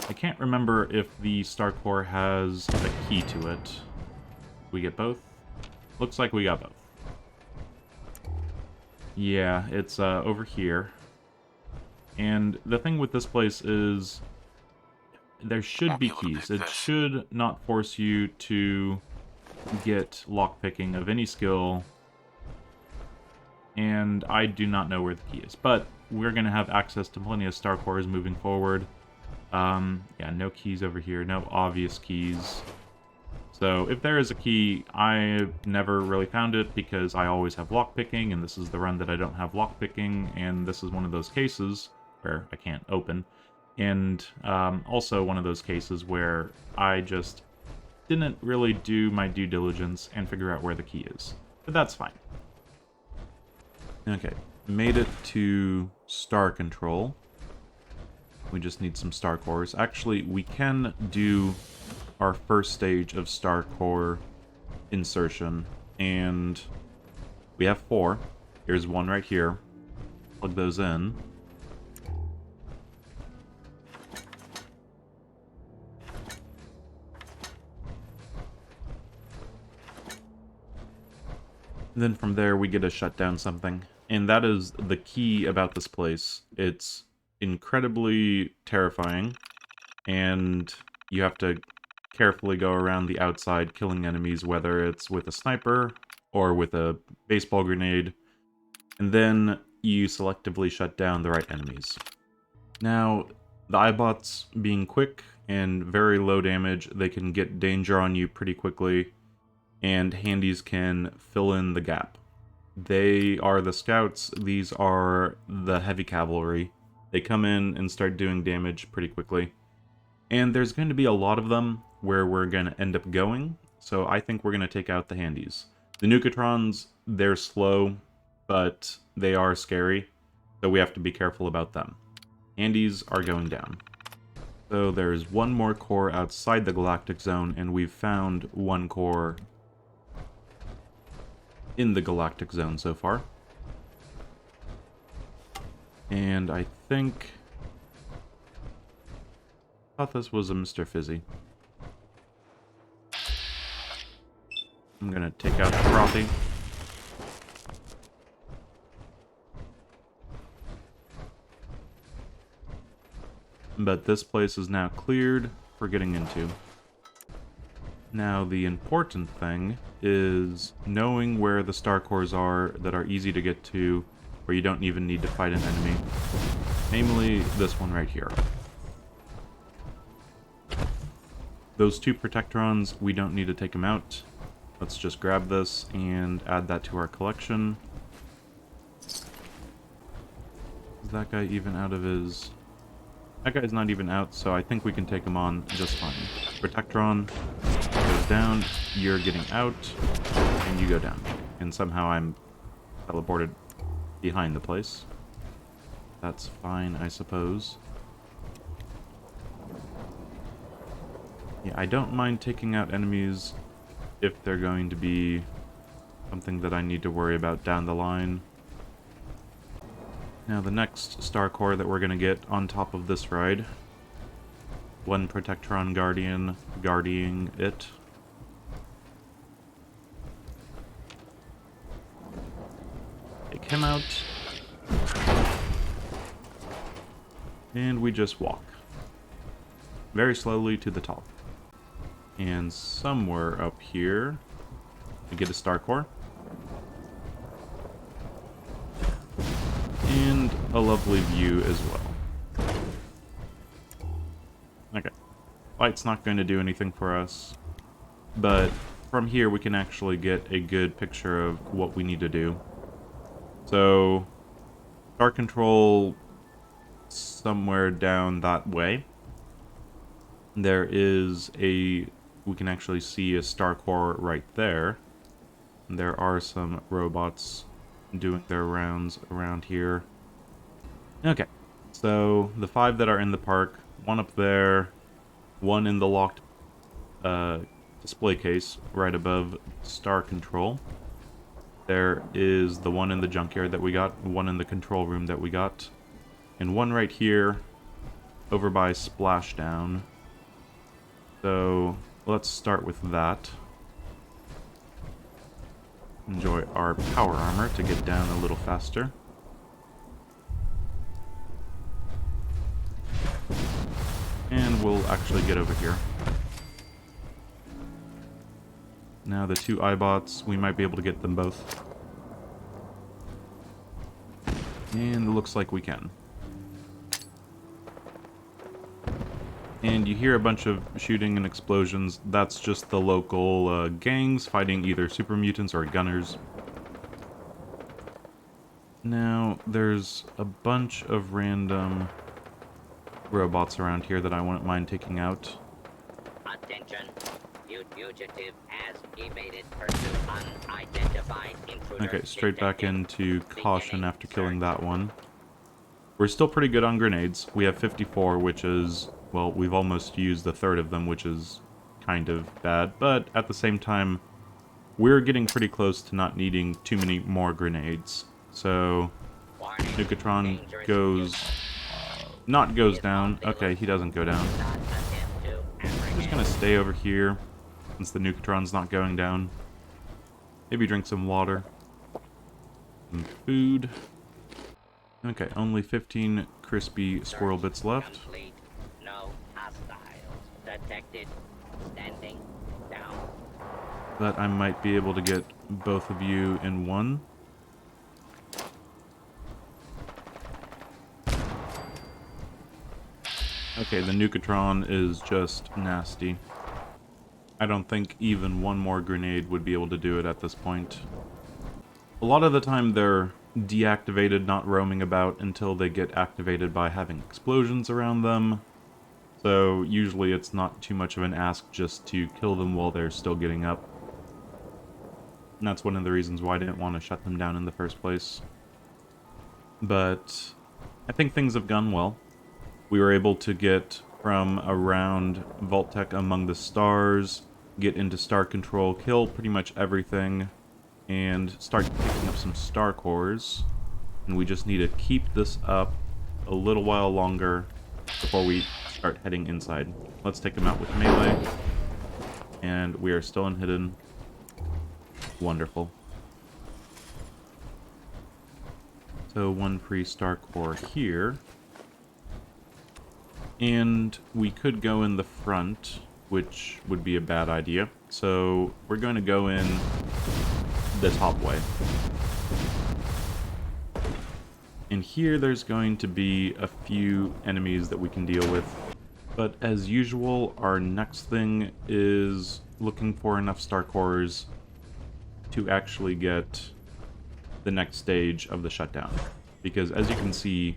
A: I can't remember if the star core has a key to it. We get both? Looks like we got both. Yeah, it's over here. And the thing with this place is there should be keys. It should not force you to get lockpicking of any skill. And I do not know where the key is. But we're going to have access to plenty of star cores moving forward. Yeah, no keys over here, no obvious keys. So if there is a key, I never really found it because I always have lockpicking, and this is the run that I don't have lockpicking, and this is one of those cases where I can't open. And also one of those cases where I just didn't really do my due diligence and figure out where the key is. But that's fine. Okay, made it to star control. We just need some star cores. Actually, we can do our first stage of star core insertion, and we have 4. Here's one right here. Plug those in. And then from there, we get to shut down something. And that is the key about this place. It's incredibly terrifying, and you have to carefully go around the outside killing enemies, whether it's with a sniper or with a baseball grenade, and then you selectively shut down the right enemies. Now, the Eyebots being quick and very low damage, they can get danger on you pretty quickly, and handies can fill in the gap. They are the scouts, these are the heavy cavalry. They come in and start doing damage pretty quickly. And there's going to be a lot of them where we're going to end up going, so I think we're going to take out the handies. The Nukatrons, they're slow, but they are scary, so we have to be careful about them. Handies are going down. So there's one more core outside the Galactic Zone, and we've found one core in the Galactic Zone so far. And I thought this was a Mr. Fizzy. I'm gonna take out the Frothy. But this place is now cleared for getting into. Now, the important thing is knowing where the star cores are that are easy to get to, where you don't even need to fight an enemy. Namely, this one right here. Those 2 Protectrons, we don't need to take them out. Let's just grab this and add that to our collection. Is that guy even out of his... That guy's not even out, so I think we can take him on just fine. Protectron goes down, you're getting out, and you go down. And somehow I'm teleported behind the place. That's fine, I suppose. Yeah, I don't mind taking out enemies if they're going to be something that I need to worry about down the line. Now the next star core that we're going to get on top of this ride. One Protectron Guardian guarding it. Take him out. And we just walk. Very slowly to the top. And somewhere up here, we get a star core. And a lovely view as well. Okay. Light's not going to do anything for us, but from here we can actually get a good picture of what we need to do. So, star control somewhere down that way. There is a... we can actually see a star core right there. There are some robots doing their rounds around here. Okay, so the 5 that are in the park, one up there, one in the locked display case right above star control. There is the one in the junkyard that we got, one in the control room that we got, and one right here over by Splashdown. So let's start with that. Enjoy our power armor to get down a little faster. And we'll actually get over here. Now the 2 Eyebots, we might be able to get them both. And it looks like we can. And you hear a bunch of shooting and explosions. That's just the local gangs fighting either super mutants or gunners. Now, there's a bunch of random robots around here that I wouldn't mind taking out.
J: Attention. Fugitive has evaded pursuit unidentified intruder.
A: Okay, straight back
J: detected.
A: into caution after killing that one. We're still pretty good on grenades. We have 54, which is, well, we've almost used a third of them, which is kind of bad. But at the same time, we're getting pretty close to not needing too many more grenades. So,
J: Warning.
A: Nukatron
J: Dangerous
A: goes... not goes down. Okay, he doesn't go down.
J: Not attempt to
A: I'm just
J: apprehend.
A: gonna stay over here, since the Nukatron's not going down. Maybe drink some water. Some food. Okay, only 15 crispy squirrel
J: Search
A: bits left.
J: complete. No hostiles detected. Standing down.
A: But I might be able to get both of you in one. Okay, the Nukatron is just nasty. I don't think even one more grenade would be able to do it at this point. A lot of the time they're deactivated, not roaming about until they get activated by having explosions around them. So usually it's not too much of an ask just to kill them while they're still getting up. And that's one of the reasons why I didn't want to shut them down in the first place. But I think things have gone well. We were able to get from around Vault-Tec Among the Stars, get into Star Control, kill pretty much everything, and start picking up some Star Cores. And we just need to keep this up a little while longer before we start heading inside. Let's take them out with melee. And we are still in hidden. Wonderful. So one pre-Star Core here. And we could go in the front, which would be a bad idea. So we're going to go in the top way. And here there's going to be a few enemies that we can deal with. But as usual, our next thing is looking for enough Star Cores to actually get the next stage of the shutdown. Because as you can see,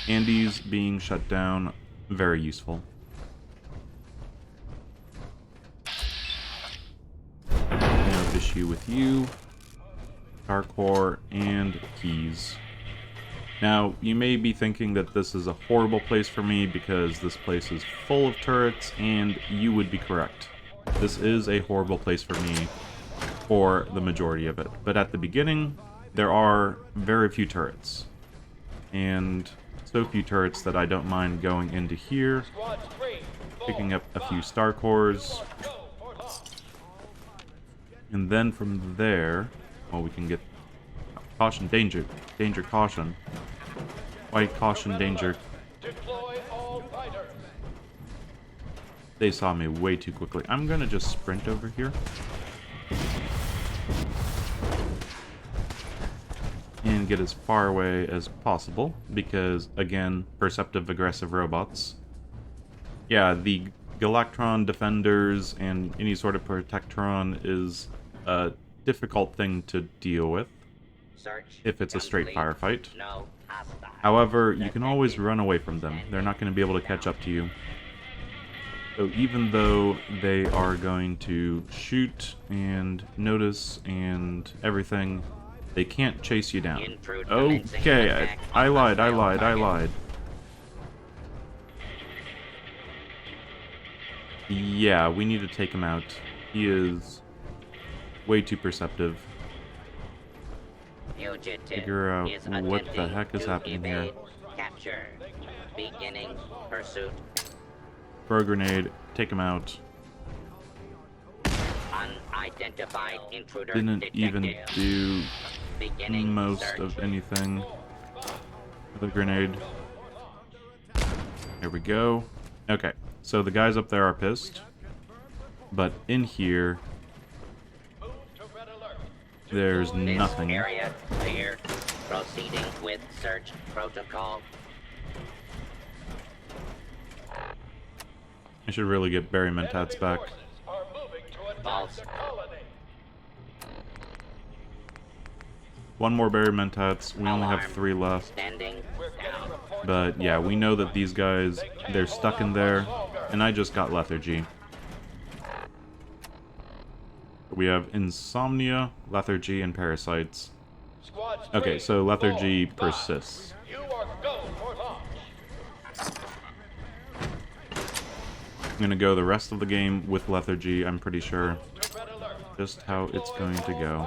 A: Andy's being shut down, very useful. No issue with you. Star Core and keys. Now, you may be thinking that this is a horrible place for me because this place is full of turrets, and you would be correct. This is a horrible place for me for the majority of it. But at the beginning, there are very few turrets. And so few turrets that I don't mind going into here, picking up a few Star Cores. And then from there, well, we can get... Caution, danger, danger, caution. White, caution, danger. They saw me way too quickly. I'm gonna just sprint over here. And get as far away as possible, because, again, perceptive aggressive robots. Yeah, the Galactron Defenders and any sort of Protectron is a difficult thing to deal with if it's a straight firefight.
J: No hostile.
A: However, you can always run away from them. They're not going to be able to catch up to you. So even though they are going to shoot and notice and everything, they can't chase you down. Okay, I lied. Yeah, we need to take him out. He is way too perceptive. Figure out what the heck is happening here.
J: Capture. Beginning pursuit.
A: Throw a grenade, take him out.
J: Unidentified intruder
A: Didn't
J: detected.
A: even do
J: Beginning
A: most
J: search.
A: of anything with a grenade. There we go. Okay, so the guys up there are pissed. But in here, there's
J: This
A: nothing.
J: area clear. Proceeding with search protocol.
A: I should really get Barry Mentats back.
J: False.
A: One more Barry Mentats. We only have 3 left.
J: Standing down.
A: But yeah, we know that these guys, they're stuck in there. And I just got Lethargy. We have Insomnia, Lethargy, and Parasites. Okay, so Lethargy persists. I'm gonna go the rest of the game with Lethargy, I'm pretty sure. Just how it's going to go.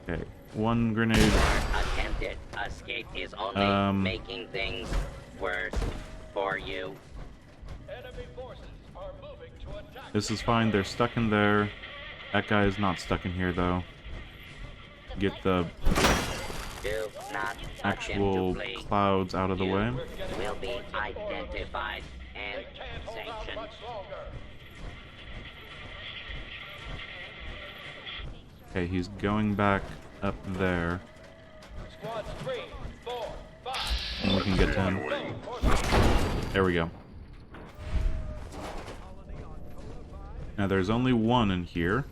A: Okay, 1 grenade.
J: Attempted escape is only making things worse for you.
A: This is fine, they're stuck in there. That guy is not stuck in here, though. Get the
J: Do not
A: actual clouds out of the way.
J: Will be identified and sanctioned.
A: Okay, he's going back up there. And we can get to him. There we go. Now there's only 1 in here,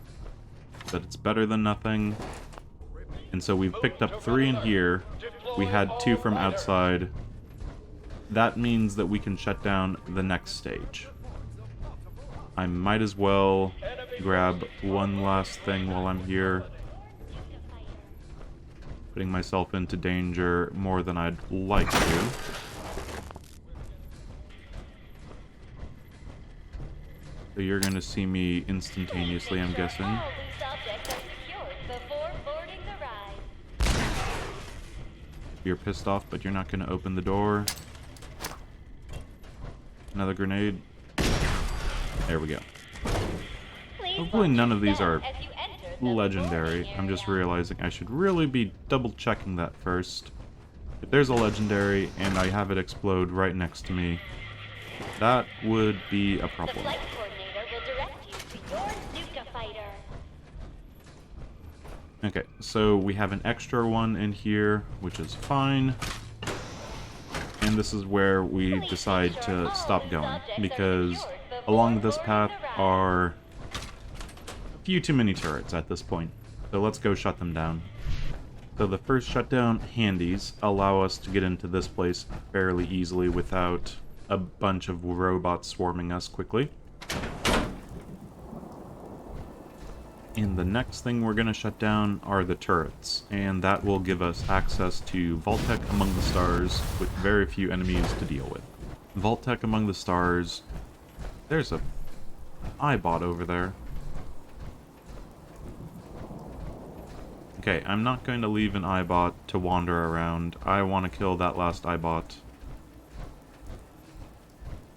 A: but it's better than nothing. And so we've picked up 3 in here. We had 2 from outside. That means that we can shut down the next stage. I might as well grab one last thing while I'm here. Putting myself into danger more than I'd like to. So you're gonna see me instantaneously, I'm guessing. You're pissed off, but you're not gonna open the door. Another grenade. There we go. Hopefully none of these are legendary. I'm just realizing I should really be double checking that first. If there's a legendary and I have it explode right next to me, that would be a problem. Okay, so we have an extra one in here, which is fine. And this is where we decide to stop going, because along this path are a few too many turrets at this point. So let's go shut them down. So the first shutdown handies allow us to get into this place fairly easily without a bunch of robots swarming us quickly. And the next thing we're going to shut down are the turrets, and that will give us access to Vault-Tec Among the Stars with very few enemies to deal with. Vault-Tec Among the Stars, there's a iBot over there. Okay, I'm not going to leave an iBot to wander around. I want to kill that last iBot.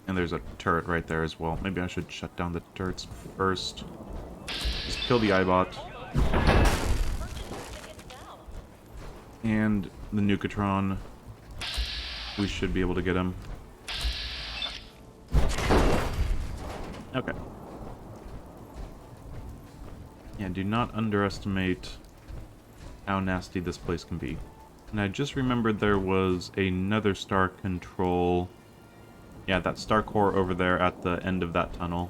A: And there's a turret right there as well. Maybe I should shut down the turrets first. Just kill the iBot. And the Nukatron. We should be able to get him. Okay. Yeah, do not underestimate how nasty this place can be. And I just remembered there was another star control. Yeah, that star core over there at the end of that tunnel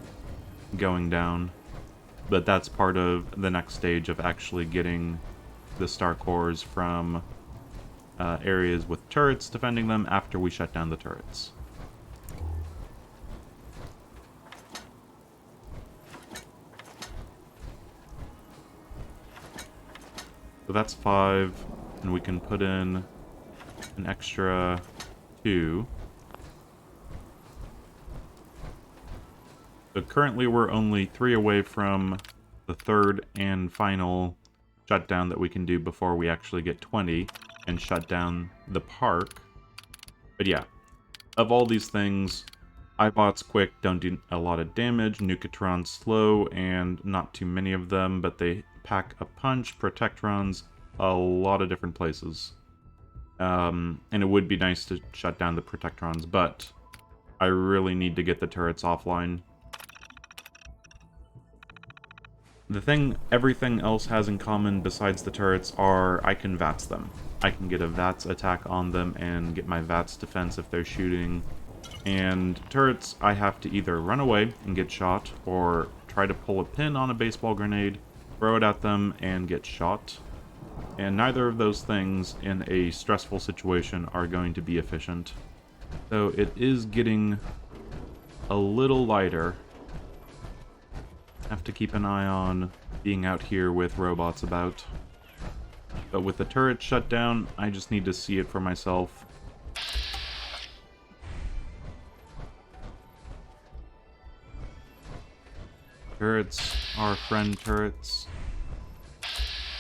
A: going down. But that's part of the next stage of actually getting the star cores from areas with turrets defending them after we shut down the turrets. So that's 5, and we can put in an extra 2. So currently we're only 3 away from the 3rd and final shutdown that we can do before we actually get 20 and shut down the park. But yeah, of all these things, iBot's quick, don't do a lot of damage, Nukatron's slow, and not too many of them, but they pack a punch, Protectrons, a lot of different places. And it would be nice to shut down the Protectrons, but I really need to get the turrets offline. The thing everything else has in common besides the turrets are I can VATS them. I can get a VATS attack on them and get my VATS defense if they're shooting, And turrets, I have to either run away and get shot, or try to pull a pin on a baseball grenade, throw it at them, and get shot. And neither of those things in a stressful situation are going to be efficient. So it is getting a little lighter. Have to keep an eye on being out here with robots about. But with the turret shut down, I just need to see it for myself. Turrets are friend turrets.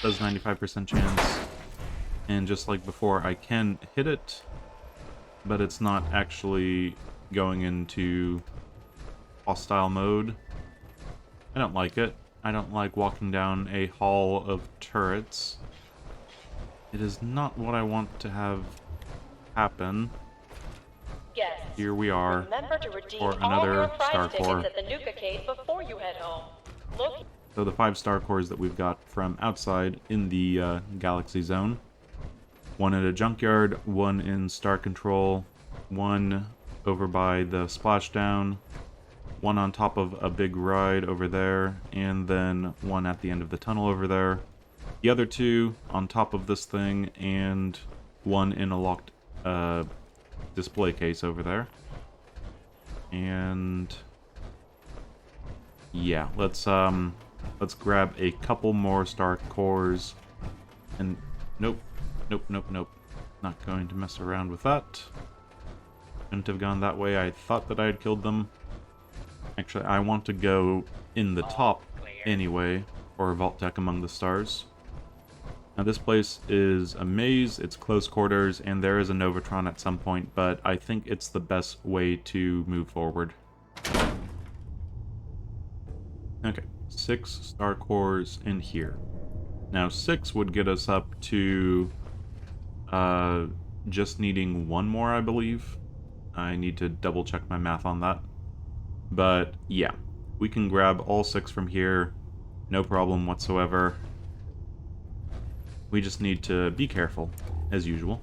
A: Does 95% chance. And just like before, I can hit it, but it's not actually going into hostile mode. I don't like it. I don't like walking down a hall of turrets. It is not what I want to have happen.
H: Yes.
A: Here we are,
H: Remember to redeem
A: for
H: all
A: another
H: your prize
A: star
H: tickets
A: core.
H: at the Nuka-Cade before you head home. Look.
A: So the 5 star cores that we've got from outside in the Galaxy Zone. One at a junkyard, one in Star Control, one over by the splashdown, one on top of a big ride over there, and then one at the end of the tunnel over there. The other 2 on top of this thing, and one in a locked display case over there. And yeah, let's grab a couple more star cores. And nope. Not going to mess around with that. Shouldn't have gone that way. I thought that I had killed them. Actually, I want to go in the top anyway, for Vault Tech Among the Stars. Now this place is a maze, it's close quarters, and there is a Novatron at some point, but I think it's the best way to move forward. Okay, 6 star cores in here. Now 6 would get us up to just needing 1 more, I believe. I need to double check my math on that. But yeah, we can grab all 6 from here, no problem whatsoever. We just need to be careful, as usual.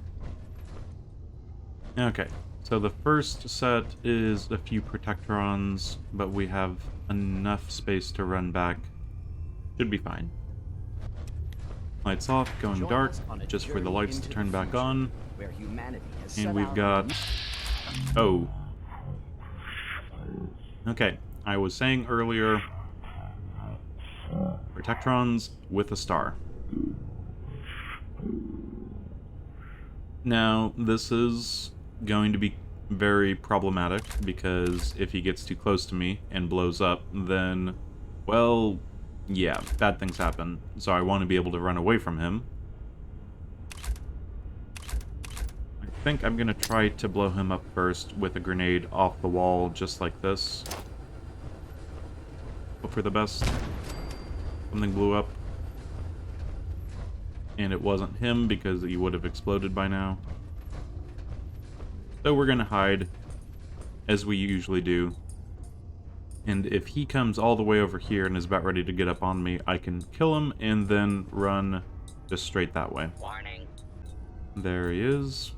A: Okay, so the first set is a few Protectrons, but we have enough space to run back. Should be fine. Lights off, going dark, just for the lights to turn back on. And we've got... Oh. Okay, I was saying earlier... Protectrons with a star. Now, this is going to be very problematic, because if he gets too close to me and blows up, then, well, yeah, bad things happen. So I want to be able to run away from him. I think I'm going to try to blow him up first with a grenade off the wall, just like this. Hope for the best. Something blew up. And it wasn't him, because he would have exploded by now. So we're gonna hide, as we usually do. And if he comes all the way over here and is about ready to get up on me, I can kill him and then run just straight that way.
J: Warning.
A: There he is.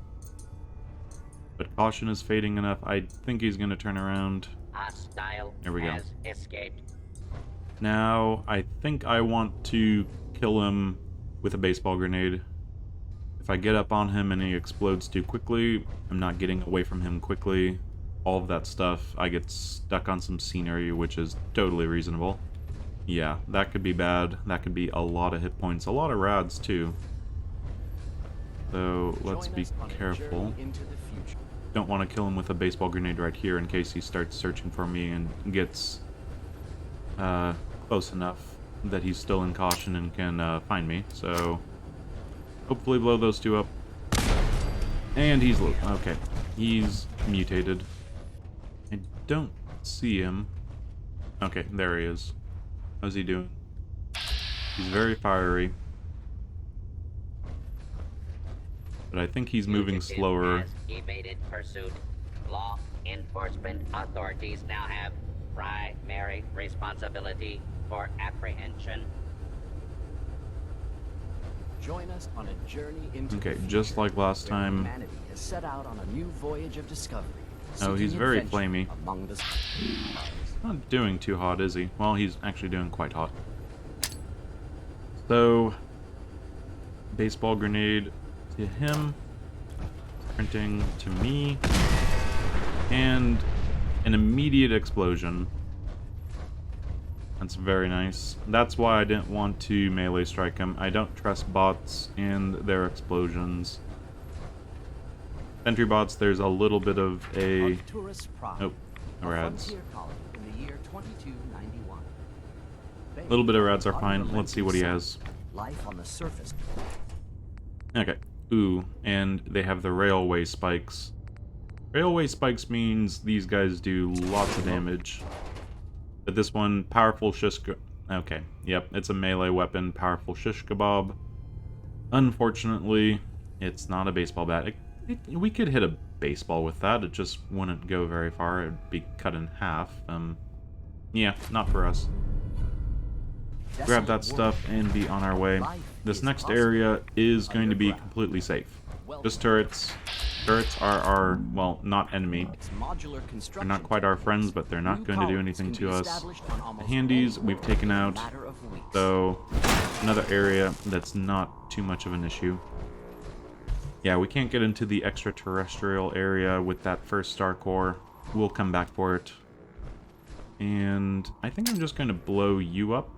A: But caution is fading enough. I think he's gonna turn around.
J: Hostile
A: There we go.
J: has escaped.
A: Now, I think I want to kill him with a baseball grenade. If I get up on him and he explodes too quickly, I'm not getting away from him quickly, all of that stuff, I get stuck on some scenery, which is totally reasonable. Yeah, that could be bad. That could be a lot of hit points, a lot of rads too. So let's be careful. Don't want to kill him with a baseball grenade right here in case he starts searching for me and gets close enough that he's still in caution and can find me. So hopefully blow those 2 up. And he's low. Okay, he's mutated. I don't see him. Okay, there he is. How's he doing? He's very fiery. But I think he's moving
J: Fugitive
A: slower.
J: has evaded pursuit. Law enforcement authorities now have primary responsibility for apprehension.
K: Join us on a journey into
A: Okay,
K: the
A: just
K: future,
A: like last
K: where
A: time.
K: humanity has set out on a new voyage of discovery,
A: Oh, he's
K: Seeking
A: very
K: adventure
A: flamey.
K: among the...
A: Not doing too hot, is he? Well, he's actually doing quite hot. So, baseball grenade to him, sprinting to me, and an immediate explosion. That's very nice. That's why I didn't want to melee strike him. I don't trust bots and their explosions. Sentry bots, there's a little bit of a... Oh, no rads. Little bit of rads are fine. Let's see what he has.
K: Life on the surface.
A: Okay. Ooh, and they have the railway spikes. Railway spikes means these guys do lots of damage. But this one, powerful shish... Okay, yep, it's a melee weapon, powerful shish kebab. Unfortunately, it's not a baseball bat. We could hit a baseball with that, it just wouldn't go very far. It'd be cut in half. Yeah, not for us. Grab that stuff and be on our way. This next area is going to be completely safe. Just turrets. Turrets are our, well, not enemy. They're not quite our friends, but they're not going to do anything to us. The handies we've taken out, so another area that's not too much of an issue. Yeah, we can't get into the extraterrestrial area with that first star core. We'll come back for it. And I think I'm just going to blow you up.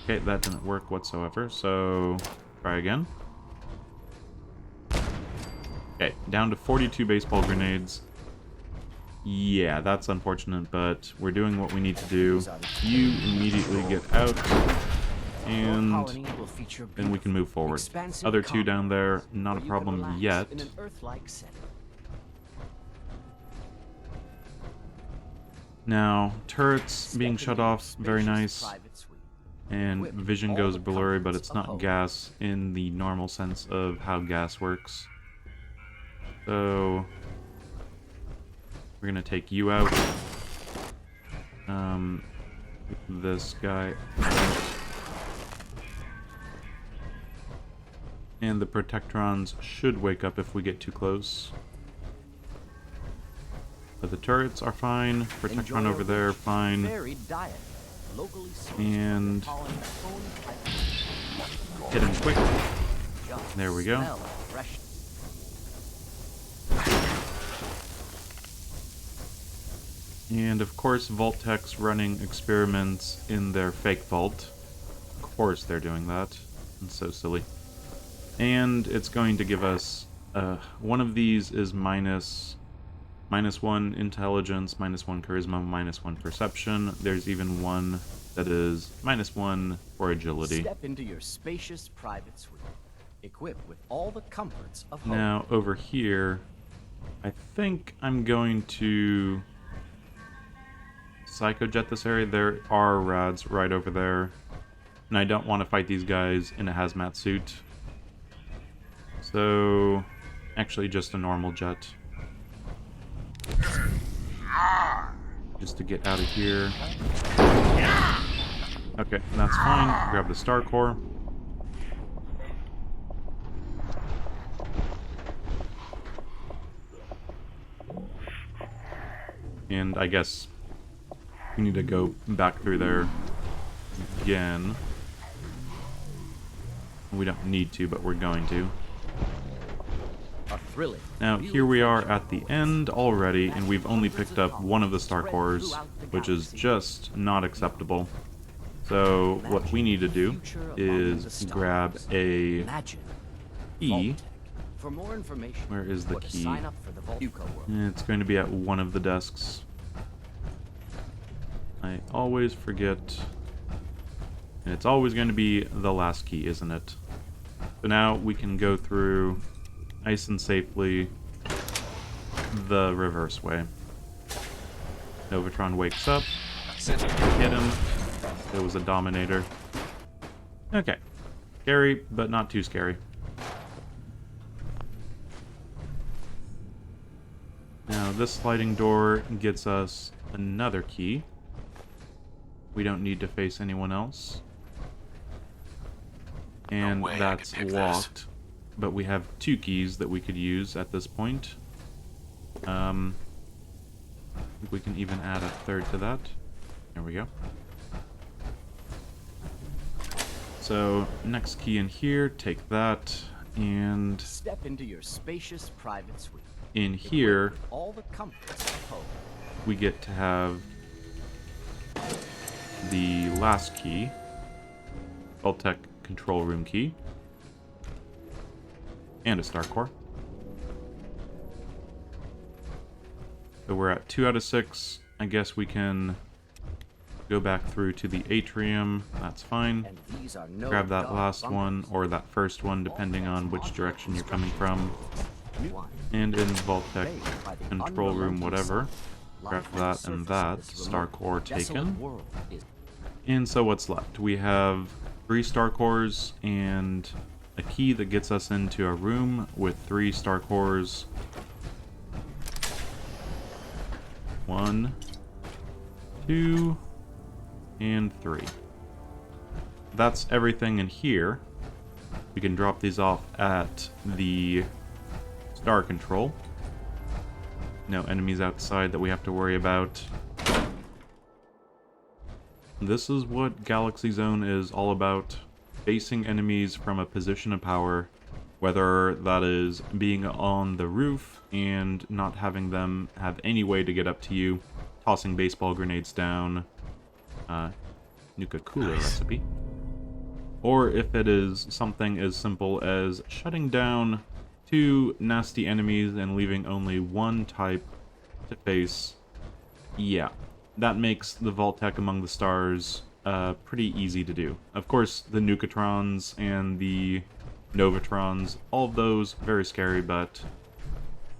A: Okay, that didn't work whatsoever, so try again. Okay, down to 42 baseball grenades. Yeah, that's unfortunate, but we're doing what we need to do. You immediately get out, and then we can move forward. Other two down there, not a problem yet. Now, turrets being shut off, very nice. And vision goes blurry, but it's not gas in the normal sense of how gas works. So we're gonna take you out. This guy out. And the Protectrons should wake up if we get too close. But the turrets are fine. Protectron over there, fine. And hit him quick. There we go. And of course, Vault-Tech's running experiments in their fake vault. Of course they're doing that. It's so silly. And it's going to give us one of these is -1 intelligence, -1 charisma, -1 perception. There's even one that is -1 for agility.
K: Step into your spacious private suite, equipped with all the comforts of home.
A: Now over here, I think I'm going to psychojet this area. There are rads right over there, and I don't want to fight these guys in a hazmat suit. So, actually just a normal jet. Just to get out of here. Okay, that's fine. Grab the star core. And I guess we need to go back through there again. We don't need to, but we're going to. Now, here we are at the end already, and we've only picked up one of the star cores, which is just not acceptable. So, what we need to do is grab a key. Where is the key? It's going to be at one of the desks. I always forget. And it's always going to be the last key, isn't it? So now we can go through nice and safely the reverse way. Novatron wakes up. Hit him. It was a Dominator. Okay. Scary, but not too scary. Now this sliding door gets us another key. We don't need to face anyone else. And that's locked. but we have 2 keys that we could use at this point. I think we can even add a third to that. There we go. So, next key in here, take that, and
K: Step into your spacious private suite.
A: in
K: Equipped
A: here,
K: with all the comforts of home.
A: we get to have the last key, Vault-Tec control room key, and a star core. So we're at 2 out of 6. I guess we can go back through to the atrium. That's fine.
K: And these are no
A: Grab that
K: dark
A: last
K: bunkers.
A: one, or that first one, depending on which direction you're coming from. And in Vault-Tec control room, whatever. Grab that and that. Star core taken. And so what's left? We have 3 star cores and a key that gets us into a room with 3 star cores. 1, 2, and 3. That's everything in here. We can drop these off at the star control. No enemies outside that we have to worry about. This is what Galaxy Zone is all about. Facing enemies from a position of power. Whether that is being on the roof and not having them have any way to get up to you. Tossing baseball grenades down. Nuka Cooler recipe. Or if it is something as simple as shutting down 2 nasty enemies and leaving only 1 type to face. Yeah, that makes the Vault-Tec Among the Stars pretty easy to do. Of course, the Nukatrons and the Novatrons, all of those, very scary, but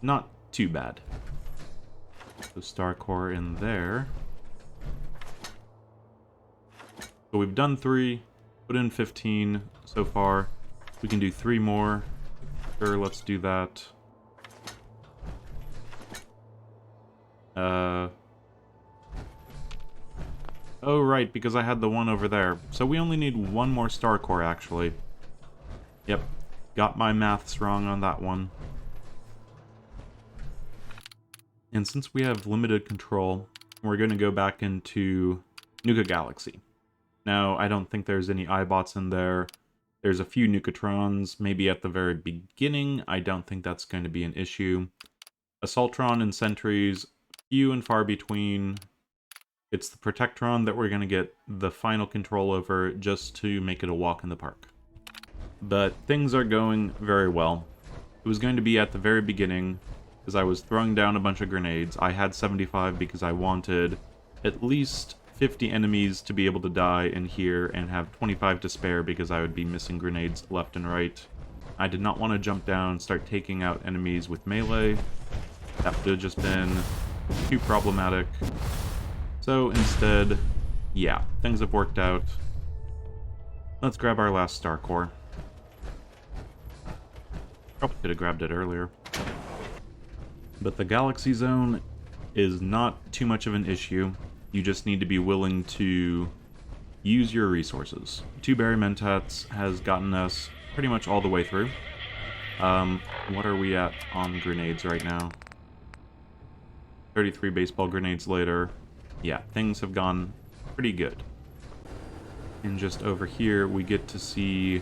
A: not too bad. So Star Core in there. So we've done 3, put in 15 so far. We can do 3 more. Sure, let's do that. Oh, right, because I had the one over there. So we only need 1 more star core, actually. Yep, got my maths wrong on that one. And since we have limited control, we're going to go back into Nuka Galaxy. Now, I don't think there's any iBots in there. There's a few Nukatrons, maybe at the very beginning. I don't think that's going to be an issue. Assaultron and Sentries, few and far between. It's the Protectron that we're going to get the final control over just to make it a walk in the park. But things are going very well. It was going to be at the very beginning, because I was throwing down a bunch of grenades. I had 75 because I wanted at least 50 enemies to be able to die in here and have 25 to spare because I would be missing grenades left and right. I did not want to jump down and start taking out enemies with melee. That would have just been too problematic. So instead, yeah, things have worked out. Let's grab our last star core. Probably could have grabbed it earlier. But the Galaxy Zone is not too much of an issue. You just need to be willing to use your resources. 2 Berry Mentats has gotten us pretty much all the way through. What are we at on grenades right now? 33 baseball grenades later. Yeah, things have gone pretty good. And just over here, we get to see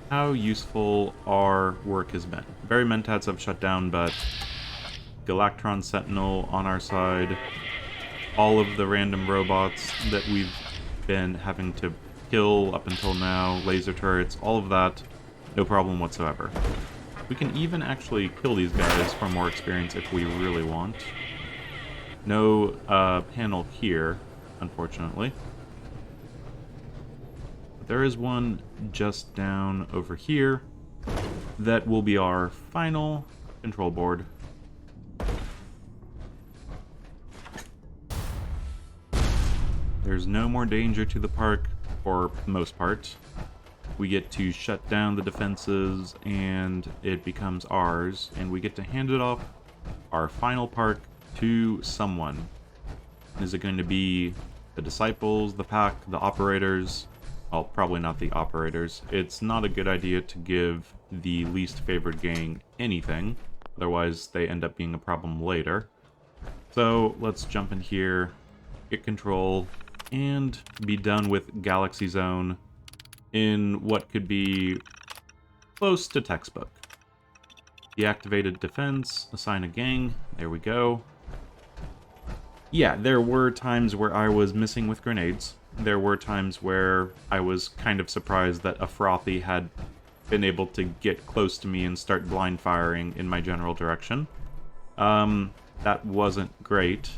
A: how useful our work has been. Berry Mentats have shut down, but Galactron Sentinel on our side, all of the random robots that we've been having to kill up until now, laser turrets, all of that, no problem whatsoever. We can even actually kill these guys for more experience if we really want. No panel here, unfortunately. But there is one just down over here that will be our final control board. There's no more danger to the park, for the most part. We get to shut down the defenses, and it becomes ours, and we get to hand it off, our final park, to someone. Is it going to be the Disciples, the Pack, the Operators? well, probably not the operators. It's not a good idea to give the least favored gang anything, otherwise they end up being a problem later. So let's jump in here, get control, and be done with Galaxy Zone in what could be close to textbook. Deactivated defense, assign a gang, there we go. Yeah, there were times where I was missing with grenades. There were times where I was kind of surprised that a frothy had been able to get close to me and start blind firing in my general direction. That wasn't great,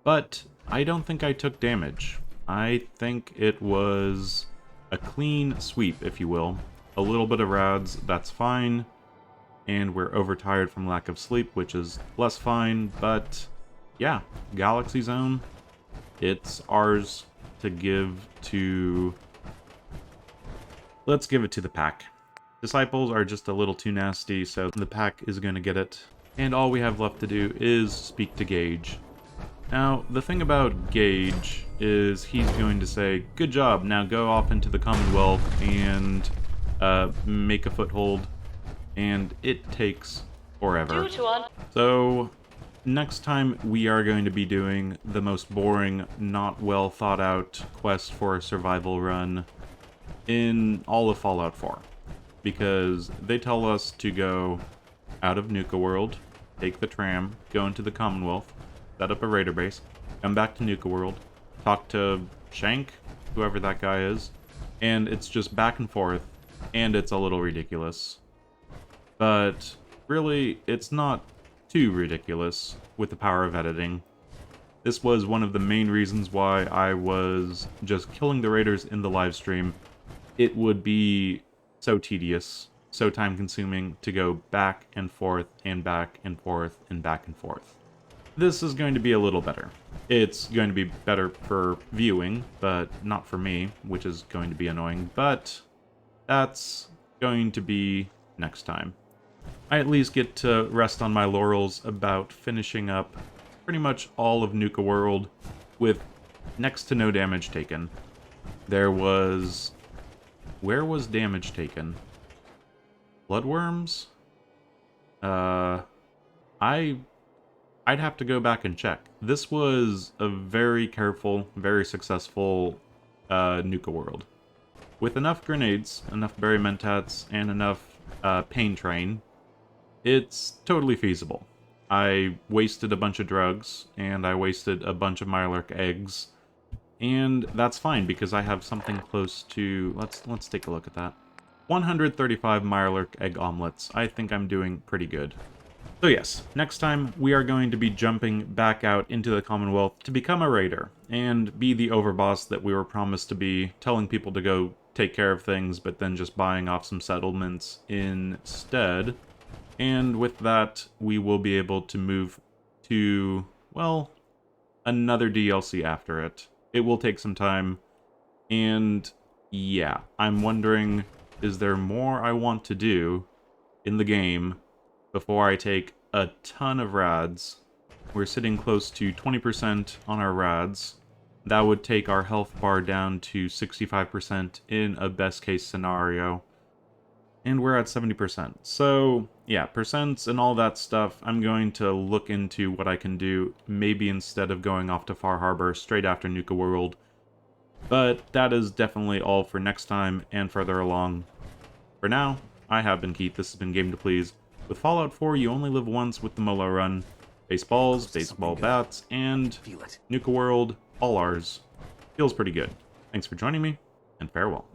A: but I don't think I took damage. I think it was a clean sweep, if you will. A little bit of rads, that's fine, and we're overtired from lack of sleep, which is less fine, but yeah, Galaxy Zone, it's ours to give to... Let's give it to the pack. Disciples are just a little too nasty, so the pack is going to get it. And all we have left to do is speak to Gage. Now, the thing about Gage is he's going to say, good job, now go off into the Commonwealth and make a foothold. And it takes forever. So, next time we are going to be doing the most boring, not well thought out quest for a survival run in all of Fallout 4. Because they tell us to go out of Nuka World, take the tram, go into the Commonwealth, set up a raider base, come back to Nuka World, talk to Shank, whoever that guy is, and it's just back and forth, and it's a little ridiculous. But really, it's not too ridiculous with the power of editing. This was one of the main reasons why I was just killing the raiders in the live stream. It would be so tedious, so time-consuming to go back and forth and back and forth and back and forth. This is going to be a little better. It's going to be better for viewing, but not for me, which is going to be annoying, but that's going to be next time. I at least get to rest on my laurels about finishing up pretty much all of Nuka World with next to no damage taken. There was... Where was damage taken? Bloodworms? I'd have to go back and check. This was a very careful, very successful Nuka World. With enough grenades, enough berry mentats, and enough pain train, it's totally feasible. I wasted a bunch of drugs, and I wasted a bunch of Mirelurk eggs, and that's fine because I have something close to... Let's take a look at that. 135 Mirelurk egg omelets. I think I'm doing pretty good. So yes, next time we are going to be jumping back out into the Commonwealth to become a raider, and be the overboss that we were promised to be, telling people to go take care of things, but then just buying off some settlements instead. And with that, we will be able to move to, well, another DLC after it. It will take some time, and yeah, I'm wondering, is there more I want to do in the game before I take a ton of rads? We're sitting close to 20% on our rads. That would take our health bar down to 65% in a best case scenario. And we're at 70%. So, yeah, percents and all that stuff, I'm going to look into what I can do, maybe instead of going off to Far Harbor straight after Nuka World. But that is definitely all for next time and further along. For now, I have been Keith, this has been Game to Please. With Fallout 4, you only live once with the Molo run. Baseballs, baseball bats, and Nuka World, all ours. Feels pretty good. Thanks for joining me, and farewell.